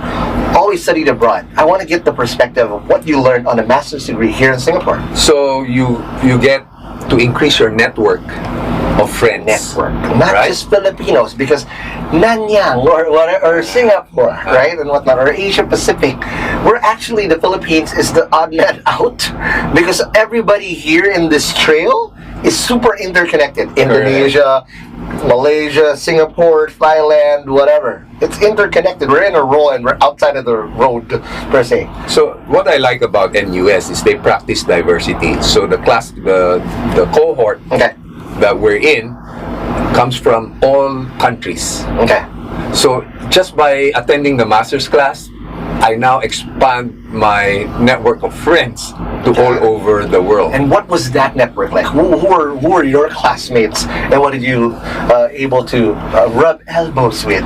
always studied abroad. I want to get the perspective of what you learned on a master's degree here in Singapore. So you get to increase your network of friends. Not right? just Filipinos, because Nanyang or Singapore, right, and whatnot, or Asia Pacific, we're actually, the Philippines is the odd man out, because everybody here in this trail is super interconnected. Indonesia, Malaysia, Singapore, Thailand, whatever. It's interconnected. We're in a row and we're outside of the road, per se. So what I like about NUS is they practice diversity. So the cohort that we're in comes from all countries. Okay. So just by attending the master's class, I now expand my network of friends to all over the world. And what was that network like? Who were your classmates, and what did you able to rub elbows with?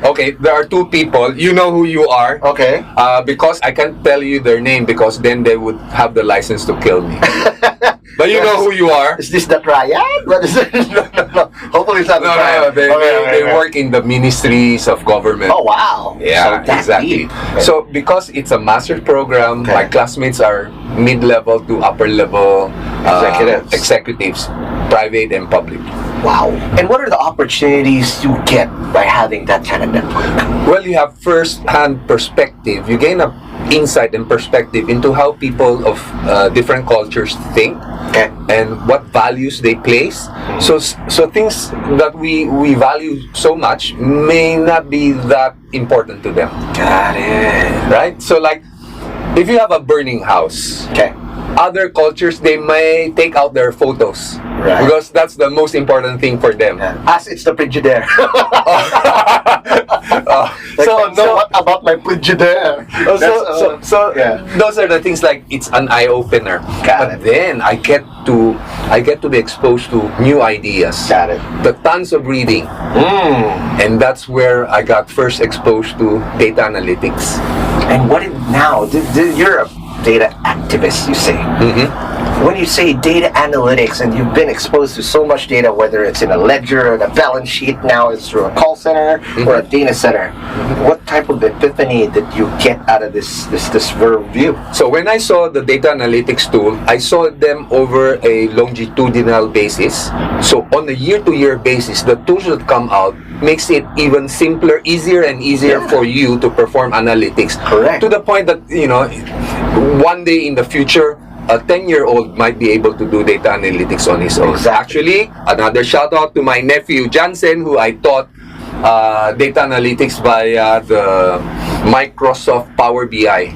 Okay, there are two people. You know who you are. Okay. Because I can't tell you their name because then they would have the license to kill me. But you know who you are. Is this the Ryan? What is it? No. Hopefully it's not the No. They work in the ministries of government. Oh, wow. Yeah, so exactly. Deep. So because it's a master's program, my classmates are mid-level to upper-level executives, private and public. Wow. And what are the opportunities you get by having that kind of network? Well, you have first-hand perspective. You gain an insight and perspective into how people of different cultures think and what values they place. So things that we value so much may not be that important to them. Got it. Right? So like, if you have a burning house, other cultures, they may take out their photos. Right. Because that's the most important thing for them. As it's the Frigidaire. What about my Frigidaire? Those are the things like it's an eye opener. But then I get to be exposed to new ideas. Got it. The tons of reading. And that's where I got first exposed to data analytics. And what now? You're a data activist, you say. when you say data analytics and you've been exposed to so much data, whether it's in a ledger or a balance sheet, now it's through a call center or a data center, what type of epiphany did you get out of this view? So when I saw the data analytics tool, I saw them over a longitudinal basis. So on a year-to-year basis, the tools that come out makes it even simpler, easier and easier for you to perform analytics. Correct. To the point that, one day in the future, a 10-year-old might be able to do data analytics on his own. Exactly. Actually, another shout out to my nephew, Jansen, who I taught data analytics via the Microsoft Power BI.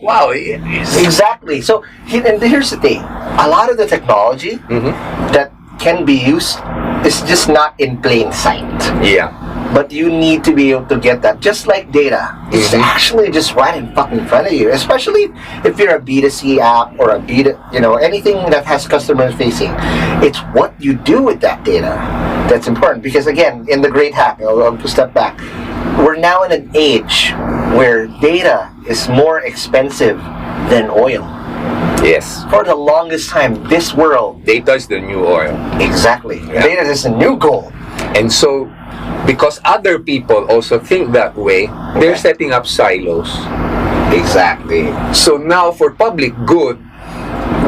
Wow. Exactly. So, and here's the thing. A lot of the technology that can be used is just not in plain sight. Yeah. But you need to be able to get that. Just like data, it's actually just right in fucking front of you. Especially if you're a B2C app or a anything that has customer facing. It's what you do with that data that's important. Because again, in the great hack, I'll step back. We're now in an age where data is more expensive than oil. Yes. For the longest time, this world. Data is the new oil. Exactly. Yeah. Data is the new gold. And so, because other people also think that way, they're setting up silos. Exactly. So now, for public good,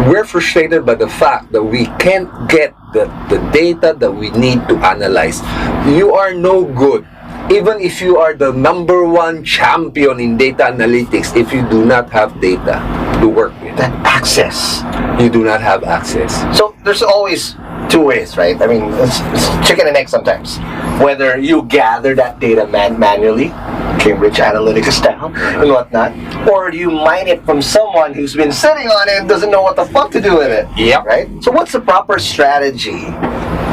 we're frustrated by the fact that we can't get the data that we need to analyze. You are no good. Even if you are the #1 champion in data analytics, if you do not have data to work with, That access. you do not have access. So there's always two ways, right? I mean, it's chicken and egg sometimes. Whether you gather that data manually, Cambridge Analytica style, and whatnot, or you mine it from someone who's been sitting on it and doesn't know what the fuck to do with it. Yep. Right? So what's the proper strategy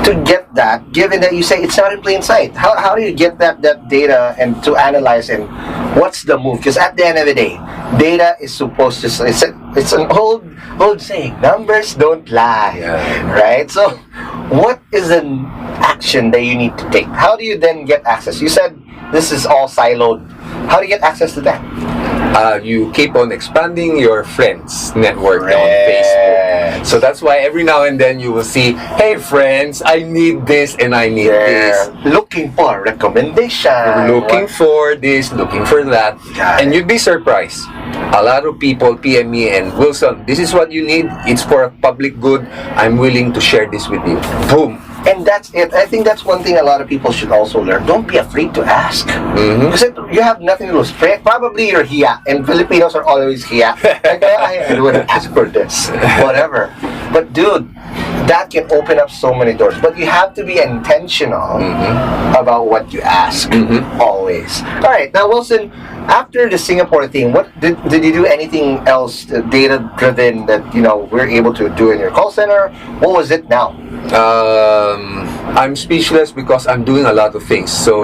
to get that, given that you say it's not in plain sight? How do you get that data and to analyze, and what's the move? Because at the end of the day, data is supposed to, it's an old saying, numbers don't lie, right? So what is an action that you need to take? How do you then get access? You said this is all siloed. How do you get access to that? You keep on expanding your friends network on Facebook. So that's why every now and then you will see, hey friends, I need this and I need this. Looking for recommendation. Looking for this, looking for that. And you'd be surprised. A lot of people PM me and, Wilson, this is what you need. It's for a public good. I'm willing to share this with you. Boom. And that's it. I think that's one thing a lot of people should also learn. Don't be afraid to ask. Because you have nothing to lose. Probably you're hiya. And Filipinos are always hiya. Like, I wouldn't ask for this. Whatever. But dude, that can open up so many doors. But you have to be intentional about what you ask. Always. Alright, now Wilson, after the Singapore thing, what did you do anything else data driven that we're able to do in your call center? What was it now? I'm speechless because I'm doing a lot of things. So,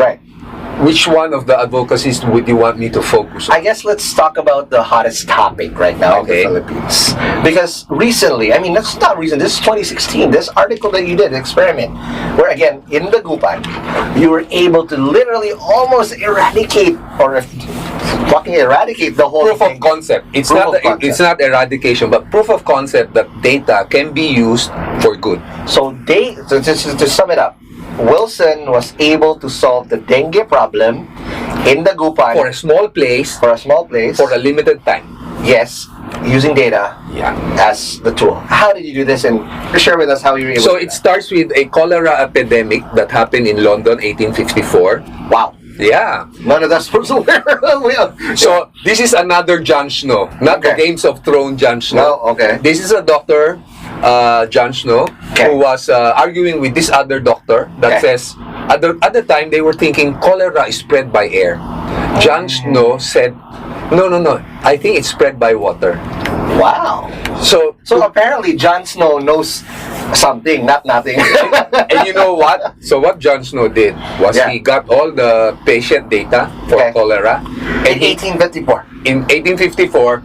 which one of the advocacies would you want me to focus on? I guess let's talk about the hottest topic right now in the Philippines. Because recently, I mean, that's not recent, this is 2016, this article that you did, experiment, where again, in the Gupan, you were able to literally almost eradicate, or fucking eradicate the whole proof thing. of concept. It's not eradication, but proof of concept that data can be used for good. So to sum it up, Wilson was able to solve the dengue problem in the Gupan For a small place, for a limited time. Yes, using data as the tool. How did you do this? And share with us how you were able to do it starts with a cholera epidemic that happened in London, 1854. Wow. Yeah. None of that's supposed to wear. So this is another Jon Snow, not the Games of Thrones Jon Snow. No, okay. This is a doctor, Jon Snow, who was arguing with this other doctor that says, at the time they were thinking cholera is spread by air. Jon Snow said, no, I think it's spread by water. Wow. So apparently Jon Snow knows something, not nothing. And you know what? So what Jon Snow did was he got all the patient data for cholera. In 1854. In 1854.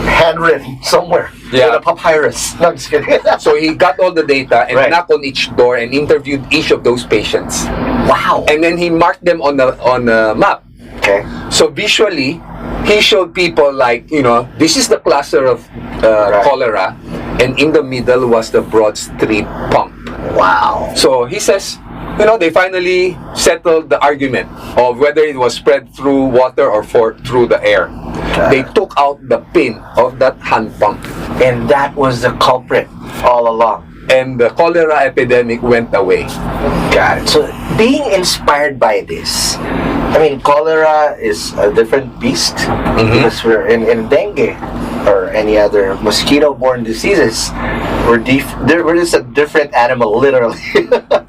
Handwritten somewhere. With a papyrus. No, I'm just kidding. So he got all the data and knocked on each door and interviewed each of those patients. Wow. And then he marked them on a map. Okay. So visually, he showed people like, this is the cluster of cholera. and in the middle was the Broad Street pump. Wow. So he says, they finally settled the argument of whether it was spread through water or through the air. They took out the pin of that hand pump. And that was the culprit all along. And the cholera epidemic went away. Got it. So being inspired by this, I mean, cholera is a different beast because we're in dengue or any other mosquito-borne diseases. We're just a different animal, literally.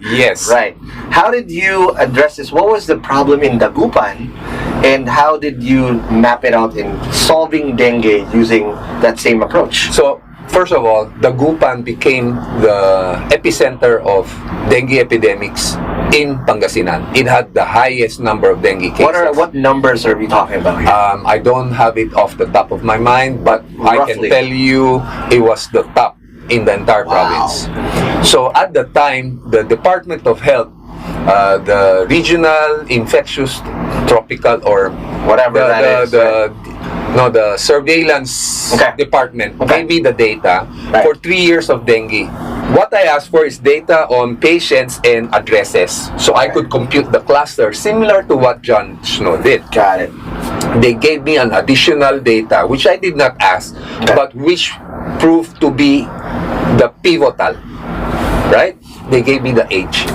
Yes. Right. How did you address this? What was the problem in Dagupan? And how did you map it out in solving dengue using that same approach? So, first of all, Dagupan became the epicenter of dengue epidemics in Pangasinan. It had the highest number of dengue cases. What numbers are we talking about here? I don't have it off the top of my mind, but I can Roughly. tell you it was the top in the entire province. So at the time, the Department of Health, the Regional Infectious Tropical or Whatever that is, the surveillance department gave me the data for 3 years of dengue. What I asked for is data on patients and addresses, so I could compute the cluster similar to what John Snow did. Got it. They gave me an additional data which I did not ask, but which proved to be the pivotal. Right? They gave me the age.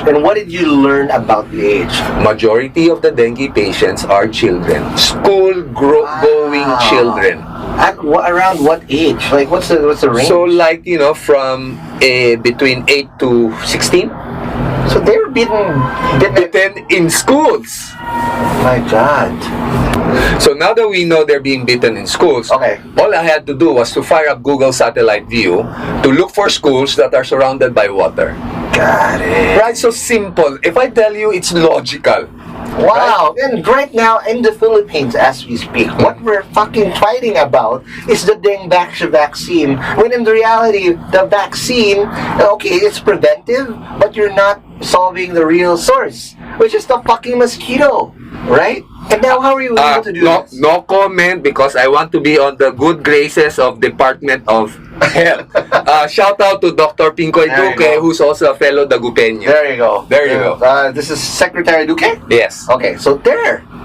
And what did you learn about the age? Majority of the dengue patients are children. School-going children. At around what age? Like, what's the range? So, like, from between 8 to 16. So they were bitten in schools. My God. So now that we know they're being bitten in schools, all I had to do was to fire up Google Satellite View to look for schools that are surrounded by water. Got it. Right? So simple. If I tell you, it's logical. Wow. Right? And right now in the Philippines, as we speak, what we're fucking fighting about is the dengue vaccine. When in reality, the vaccine, it's preventive, but you're not solving the real source, which is the fucking mosquito, right? And now how are you able to do this? No comment, because I want to be on the good graces of Department of Health. Shout out to Dr. Pincoy Duque, who's also a fellow Dagupeño. There you go. There you go. This is Secretary Duque? Yes. Okay, so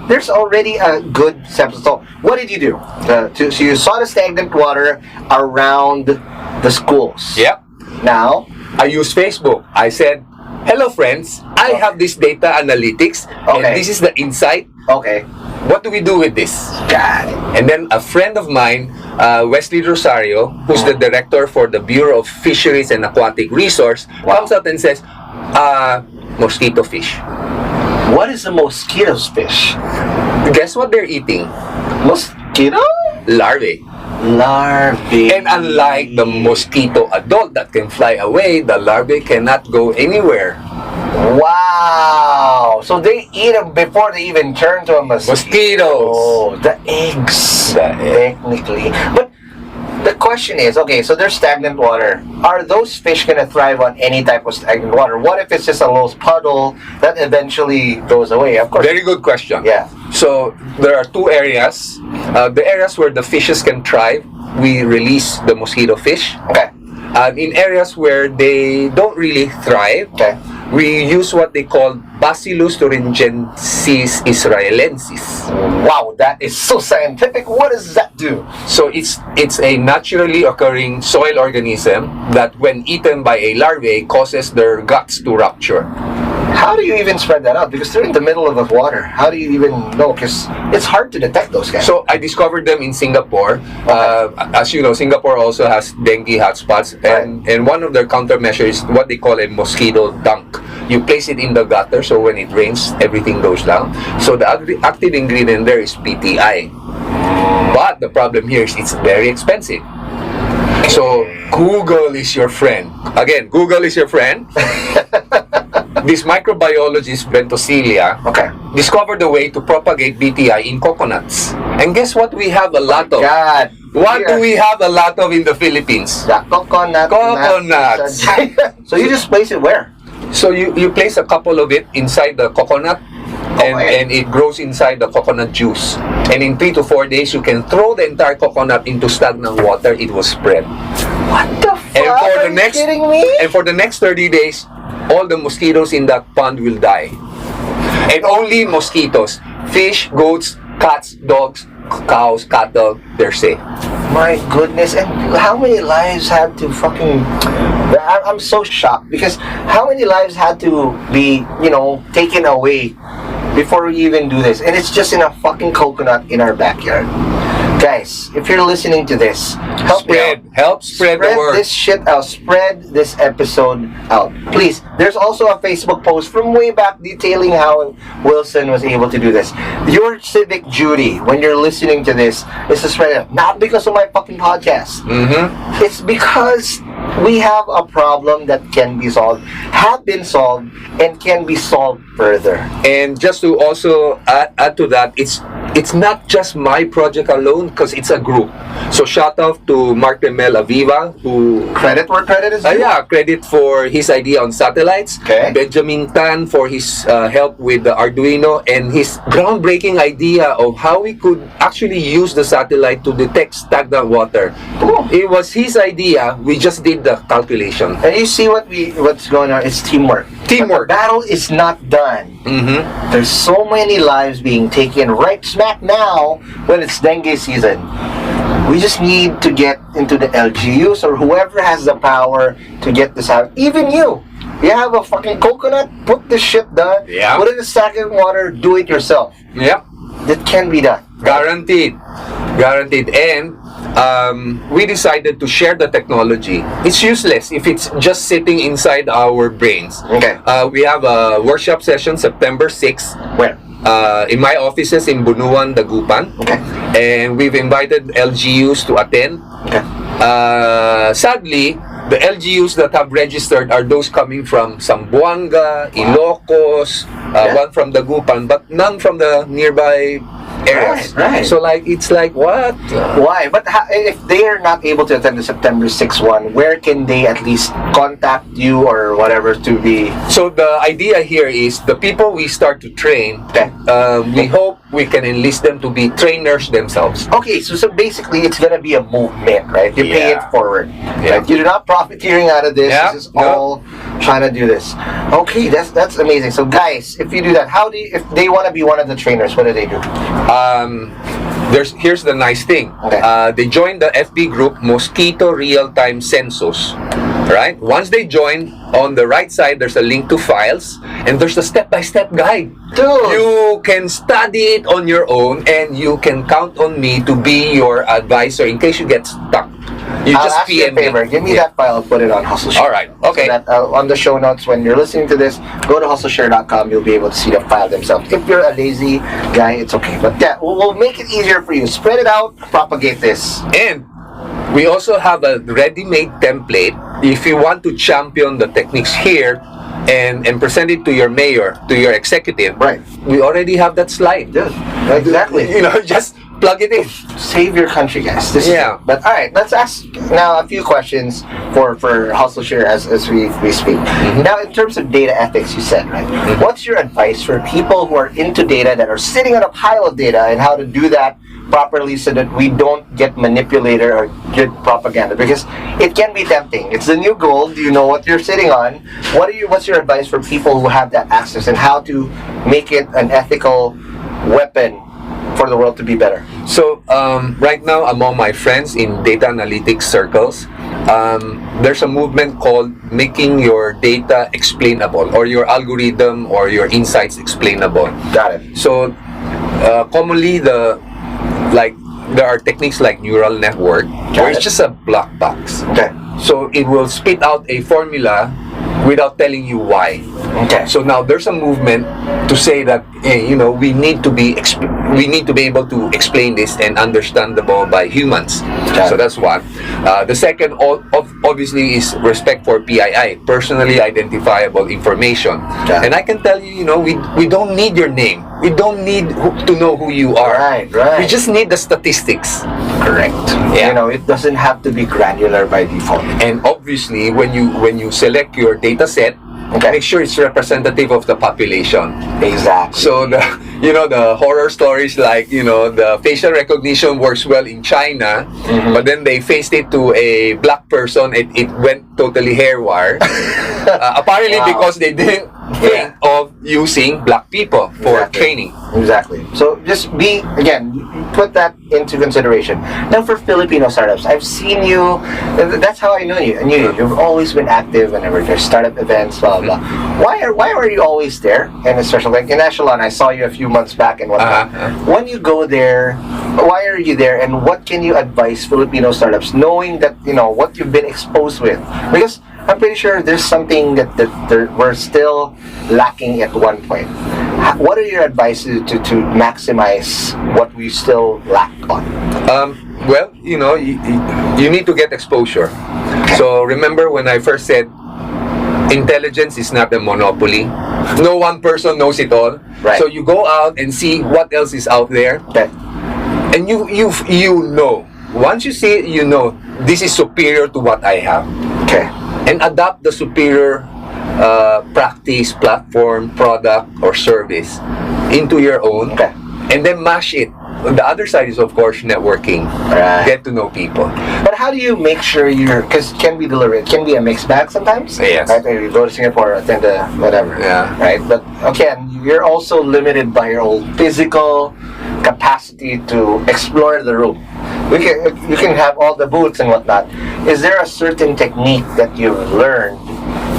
there's already a good sample. So what did you do? So you saw the stagnant water around the schools. Yep. Now? I used Facebook. I said, hello friends, I have this data analytics, and this is the insight. Okay. What do we do with this? Got it. And then a friend of mine, Wesley Rosario, who's the director for the Bureau of Fisheries and Aquatic Resource, comes out and says, mosquito fish. What is a mosquito's fish? Guess what they're eating? Mosquito? Larvae. Larvae. And unlike the mosquito adult that can fly away, the larvae cannot go anywhere. Wow! So they eat them before they even turn to a mosquito. Mosquitoes. Oh, the eggs. Technically. But the question is, so there's stagnant water. Are those fish going to thrive on any type of stagnant water? What if it's just a little puddle that eventually goes away? Of course. Very good question. Yeah. So there are two areas. The areas where the fishes can thrive, we release the mosquito fish. Okay. In areas where they don't really thrive, we use what they call Bacillus thuringiensis israelensis. Wow, that is so scientific. What does that do? So it's a naturally occurring soil organism that, when eaten by a larvae, causes their guts to rupture. How do you even spread that out? Because they're in the middle of the water. How do you even know? Because it's hard to detect those guys. So I discovered them in Singapore. As you know, Singapore also has dengue hotspots, and one of their countermeasures is what they call a mosquito dunk. You place it in the gutter, so when it rains, everything goes down. So the active ingredient there is PTI. But the problem here is it's very expensive. So Google is your friend. Again, Google is your friend. This microbiologist, Ventosilia, discovered a way to propagate BTI in coconuts. And guess what we have a lot of? God. What do we have a lot of in the Philippines? The coconuts. So you just place it where? So you place a couple of it inside the coconut, and it grows inside the coconut juice. And in 3 to 4 days, you can throw the entire coconut into stagnant water. It will spread. What the fuck? And for Are you kidding me? And for the next 30 days, all the mosquitoes in that pond will die. And only mosquitoes. Fish, goats, cats, dogs, cows, cattle, they're safe. My goodness, and how many lives had to fucking... I'm so shocked because how many lives had to be, taken away before we even do this? And it's just in a fucking coconut in our backyard. Guys, if you're listening to this, help spread the word. This shit out. Spread this episode out. Please. There's also a Facebook post from way back detailing how Wilson was able to do this. Your civic duty when you're listening to this is to spread it out. Not because of my fucking podcast. Mm-hmm. It's because we have a problem that can be solved, have been solved, and can be solved further. And just to also add to that, it's not just my project alone because it's a group. So shout out to Mark Demel Aviva, who Credit where credit is due. credit for his idea on satellites. Okay. Benjamin Tan for his help with the Arduino and his groundbreaking idea of how we could actually use the satellite to detect stagnant water. Cool. It was his idea. We just did the calculation. And you see what's going on? It's teamwork. Teamwork. But the battle is not done. Mm-hmm. There's so many lives being taken right smack now when it's dengue season. We just need to get into the LGUs or whoever has the power to get this out. Even you. You have a fucking coconut, put this shit done. Yeah. Put it in a stack of water, do it yourself. Yep. That can be done. Guaranteed. And we decided to share the technology. It's useless if it's just sitting inside our brains. Okay. We have a workshop session September 6th. Where? In my offices in Bunuan, Dagupan. Okay. And we've invited LGUs to attend. Okay. Sadly, the LGUs that have registered are those coming from Zamboanga, Ilocos, one from Dagupan, but none from the nearby areas. Right. So it's like what? Why? But if they are not able to attend the September 6th one, where can they at least contact you or whatever to be? So the idea here is the people we start to train, we hope we can enlist them to be trainers themselves. Okay, so basically it's gonna be a movement, right? You pay it forward. Yeah. Right? You're not profiteering out of this. Yeah. This is all trying to do this. Okay, that's amazing. So guys, if you do that, if they want to be one of the trainers, what do they do? Here's the nice thing. Okay. They join the FB group Mosquito Real Time Census. Right? Once they join, on the right side there's a link to files and there's a step-by-step guide. Dude. You can study it on your own and you can count on me to be your advisor in case you get stuck. I'll ask you a favor. Give me that file. I'll put it on HustleShare. All right. Okay. So that, on the show notes, when you're listening to this, go to hustleshare.com. You'll be able to see the file themselves. If you're a lazy guy, it's okay. But yeah, we'll make it easier for you. Spread it out. Propagate this. And we also have a ready-made template if you want to champion the techniques here and present it to your mayor, to your executive. Right. We already have that slide. Yeah, exactly. Just plug it in. Save your country, guys. But all right, let's ask now a few questions for HustleShare as we speak. Mm-hmm. Now, in terms of data ethics, you said, right? Mm-hmm. What's your advice for people who are into data, that are sitting on a pile of data, and how to do that properly so that we don't get manipulated or get propaganda? Because it can be tempting. It's the new gold. You know what you're sitting on. What's your advice for people who have that access and how to make it an ethical weapon for the world to be better? So right now, among my friends in data analytics circles, there's a movement called making your data explainable, or your algorithm or your insights explainable. Got it. So commonly there are techniques like neural network where it's just a black box. Okay. So it will spit out a formula without telling you why. Okay. So now there's a movement to say that we need to be able to explain this and understandable by humans. Okay. So that's one. The second, obviously, is respect for PII, personally identifiable information. Okay. And I can tell you, we don't need your name. We don't need to know who you are. Right. We just need the statistics. Correct. Yeah. It doesn't have to be granular by default. And obviously, when you select your data set, Okay. make sure it's representative of the population. Exactly. So the horror stories like the facial recognition works well in China, but then they faced it to a black person, it went totally haywire. Apparently because they didn't think of using black people for training. Exactly. So just put that into consideration. Now for Filipino startups, I've seen you. That's how I know you. You've always been active whenever there's startup events, blah blah. Why are you always there? And especially like in Echelon, I saw you a few months back and whatnot. When you go there, why are you there? And what can you advise Filipino startups, knowing that what you've been exposed with? Because I'm pretty sure there's something that we're still lacking at one point. What are your advice to maximize what we still lack on? Well, you need to get exposure. So remember when I first said intelligence is not a monopoly. No one person knows it all. Right. So you go out and see what else is out there. Okay. And you know. Once you see it, this is superior to what I have. Okay. And adopt the superior practice, platform, product, or service into your own. Okay. And then mash it. The other side is, of course, networking. Right. Get to know people. But how do you make sure because it can be delivered, it can be a mixed bag sometimes. Yes. Right? You go to Singapore, attend to whatever. Yeah. Right? But again, you're also limited by your own physical capacity to explore the room. You can have all the booths and whatnot. Is there a certain technique that you've learned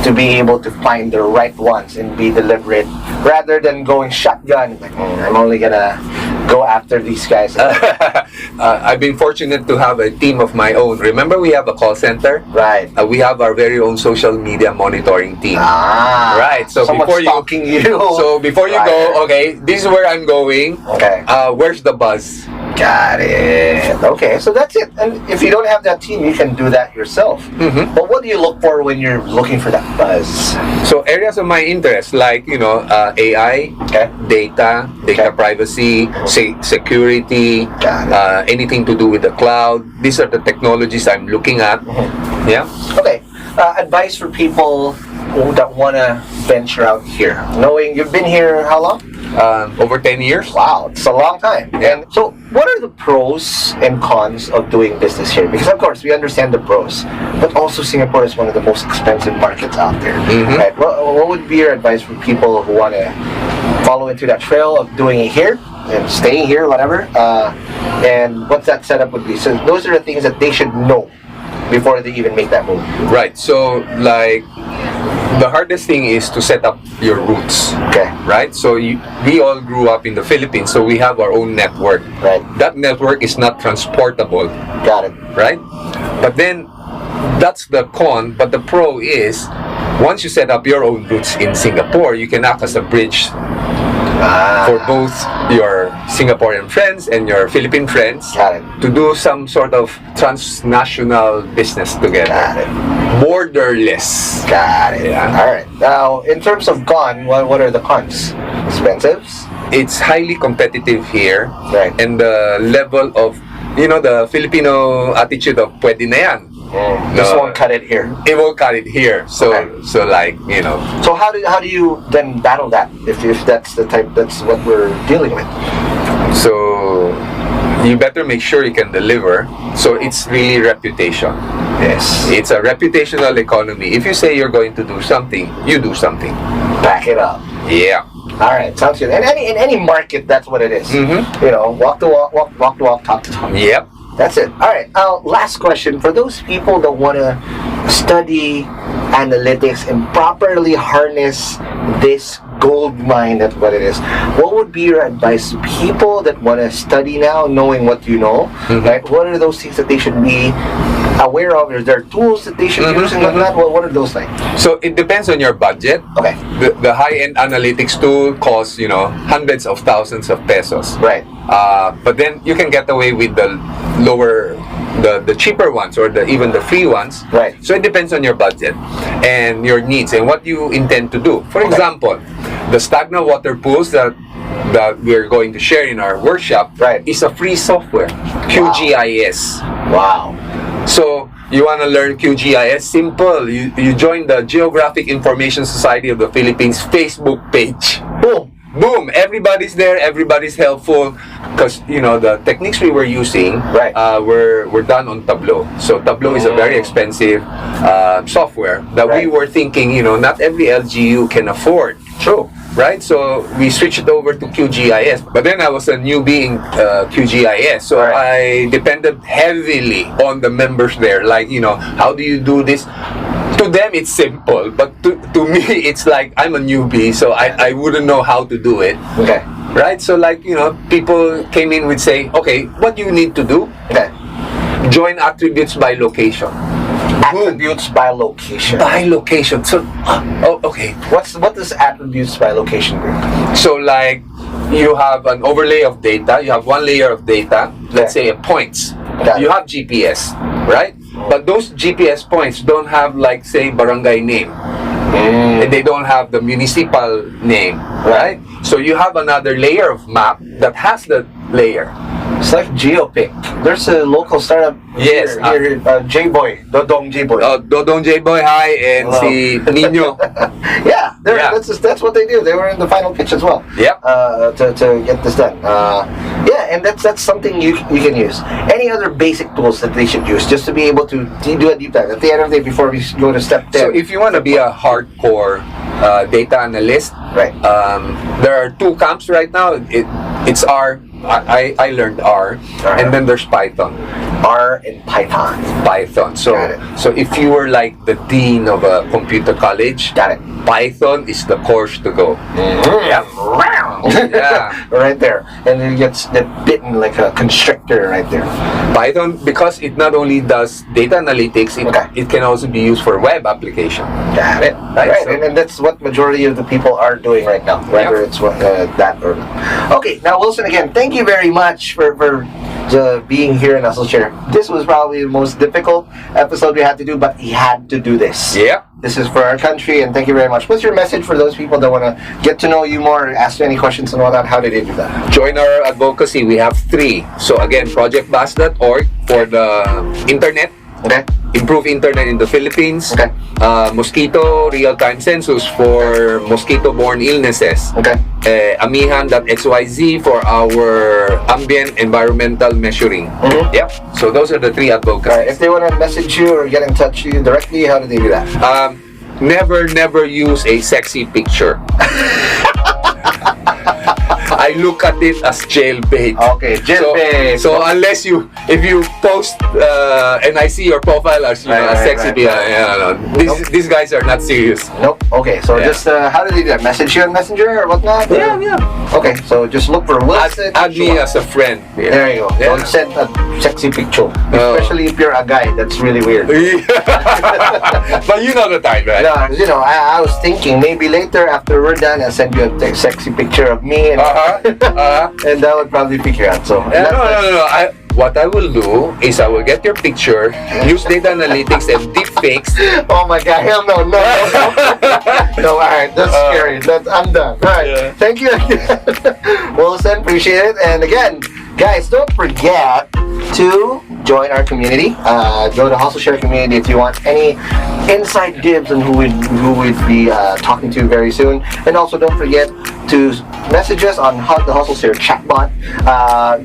to be able to find the right ones and be deliberate rather than going shotgun? Like, I'm only gonna go after these guys. I've been fortunate to have a team of my own. Remember, we have a call center. Right. We have our very own social media monitoring team. Right. So someone's stalking you. So before you go, okay, this is where I'm going. Okay. Where's the buzz? Got it. Okay, so that's it. And if you don't have that team, you can do that yourself. But what do you look for when you're looking for that buzz? So areas of my interest, like AI, data privacy, security, anything to do with the cloud. These are the technologies I'm looking at. Yeah. Okay. Advice for people that want to venture out here, knowing you've been here how long? Over 10 years. Wow, it's a long time. Yeah. And so, what are the pros and cons of doing business here? Because of course, we understand the pros, but also Singapore is one of the most expensive markets out there. Right? What would be your advice for people who want to follow into that trail of doing it here and staying here, whatever? And what that setup would be? So, those are the things that they should know before they even make that move. Right. So, like, the hardest thing is to set up your roots. Okay. Right? So we all grew up in the Philippines, so we have our own network. Right. That network is not transportable. Got it. Right? But then, that's the con, but the pro is, once you set up your own roots in Singapore, you can act as a bridge for both your Singaporean friends and your Philippine friends to do some sort of transnational business together. Got it. Borderless. Got it. Yeah. All right. Now, in terms of con, what are the cons? Expensives? It's highly competitive here. Right. And the level of, the Filipino attitude of pwede na yan. Just won't cut it here. It won't cut it here. So, So like, So how do you then battle that? If that's that's what we're dealing with. So you better make sure you can deliver. So it's really reputation. Yes. It's a reputational economy. If you say you're going to do something, you do something. Back it up. Yeah. All right, sounds good. And in any market, that's what it is. Walk the walk, talk the talk. Yep. That's it. All right. Last question for those people that want to study analytics and properly harness this gold mine. That's what it is. What would be your advice to people that want to study now, knowing what you know? Right. What are those things that they should be aware of? Is there tools that they should use and whatnot? What are those things? So it depends on your budget. Okay. The high-end analytics tool costs hundreds of thousands of pesos. Right. But then you can get away with the lower, the cheaper ones or even the free ones. Right. So it depends on your budget and your needs and what you intend to do. For example, the stagnant water pools that we're going to share in our workshop is a free software, QGIS. Wow. So You want to learn QGIS? Simple. You join the Geographic Information Society of the Philippines Facebook page. Boom. Boom! Everybody's there. Everybody's helpful, because the techniques we were using were done on Tableau. So Tableau is a very expensive software that we were thinking not every LGU can afford. True. Right? So we switched it over to QGIS. But then I was a newbie in QGIS. So I depended heavily on the members there. Like, how do you do this? To them, it's simple. But to me, it's like I'm a newbie. So I wouldn't know how to do it. Okay. Right? So like, people came in with say, okay, what do you need to do? Okay. Join attributes by location. Attributes by location. By location. So, okay. What does attributes by location do? So like, you have an overlay of data. You have one layer of data. Let's say points. You have GPS, right? But those GPS points don't have, like, say, barangay name. And they don't have the municipal name, right? So you have another layer of map that has the layer. It's like GeoPic. There's a local startup here, J-Boy, Dodong J-Boy. Dodong J-Boy, hi, and si Nino. That's what they do. They were in the final pitch as well. Yep. To get this done. And that's something you can use. Any other basic tools that they should use just to be able to do a deep dive at the end of the day before we go to step 10? So if you want to be a hardcore data analyst, there are two camps right now. It's R. I learned R, and then there's Python. R and Python. Python. So if you were like the dean of a computer college, Python is the course to go. Yeah. Right there. And then you get bitten like a constrictor right there. Python, because it not only does data analytics, it can also be used for web application. Got it. Right. So, and that's what majority of the people are doing right now, whether it's that or not. Okay, now Wilson, again, thank you very much for being here in Hustle Share. This was probably the most difficult episode we had to do, but we had to do this. Yeah. This is for our country, and thank you very much. What's your message for those people that want to get to know you more, ask you any questions and all that? How did they do that? Join our advocacy. We have 3. So again, projectbus.org for the internet. Okay. Improve internet in the Philippines. Okay. Mosquito real-time census for mosquito-borne illnesses. Okay. Amihan.xyz for our ambient environmental measuring. Yep. So those are the 3 advocacies. Right. If they want to message you or get in touch with you directly, how do they do that? Never use a sexy picture. I look at it as jailbait. Okay, jailbait. So unless if you post and I see your profile as sexy, these guys are not serious. Nope. Okay, so just how do they do that? Message you on Messenger or whatnot? Yeah. Okay, so just look for Wilson. Add me as a friend. Yeah. There you go. Yeah. Don't send a sexy picture, especially if you're a guy. That's really weird. But you know the type, right? No, I was thinking maybe later after we're done, I'll send you a sexy picture of me and and that would probably pick you out. So no. What I will do is I will get your picture, use data analytics and deep fakes. Oh my God, hell no. No, alright, that's scary. I'm done. Alright, thank you again. Wilson, appreciate it. And again, guys, don't forget to join our community. Go to Hustle Share community if you want any inside dibs on who we'd be talking to very soon. And also don't forget to message us on the Hustle Share chatbot.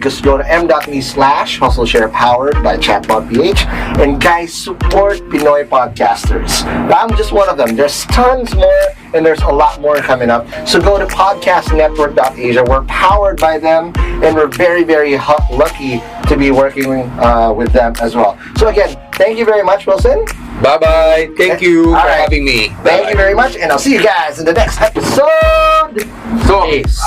Just go to m.me/Hustle Share powered by Chatbot PH. And guys, support Pinoy podcasters. I'm just one of them. There's tons more, and there's a lot more coming up. So go to podcastnetwork.asia. We're powered by them, and we're very, very lucky to be working with them as well. So again, thank you very much, Wilson. Bye-bye. Thank you for having me. Thank you very much, and I'll see you guys in the next episode. Peace.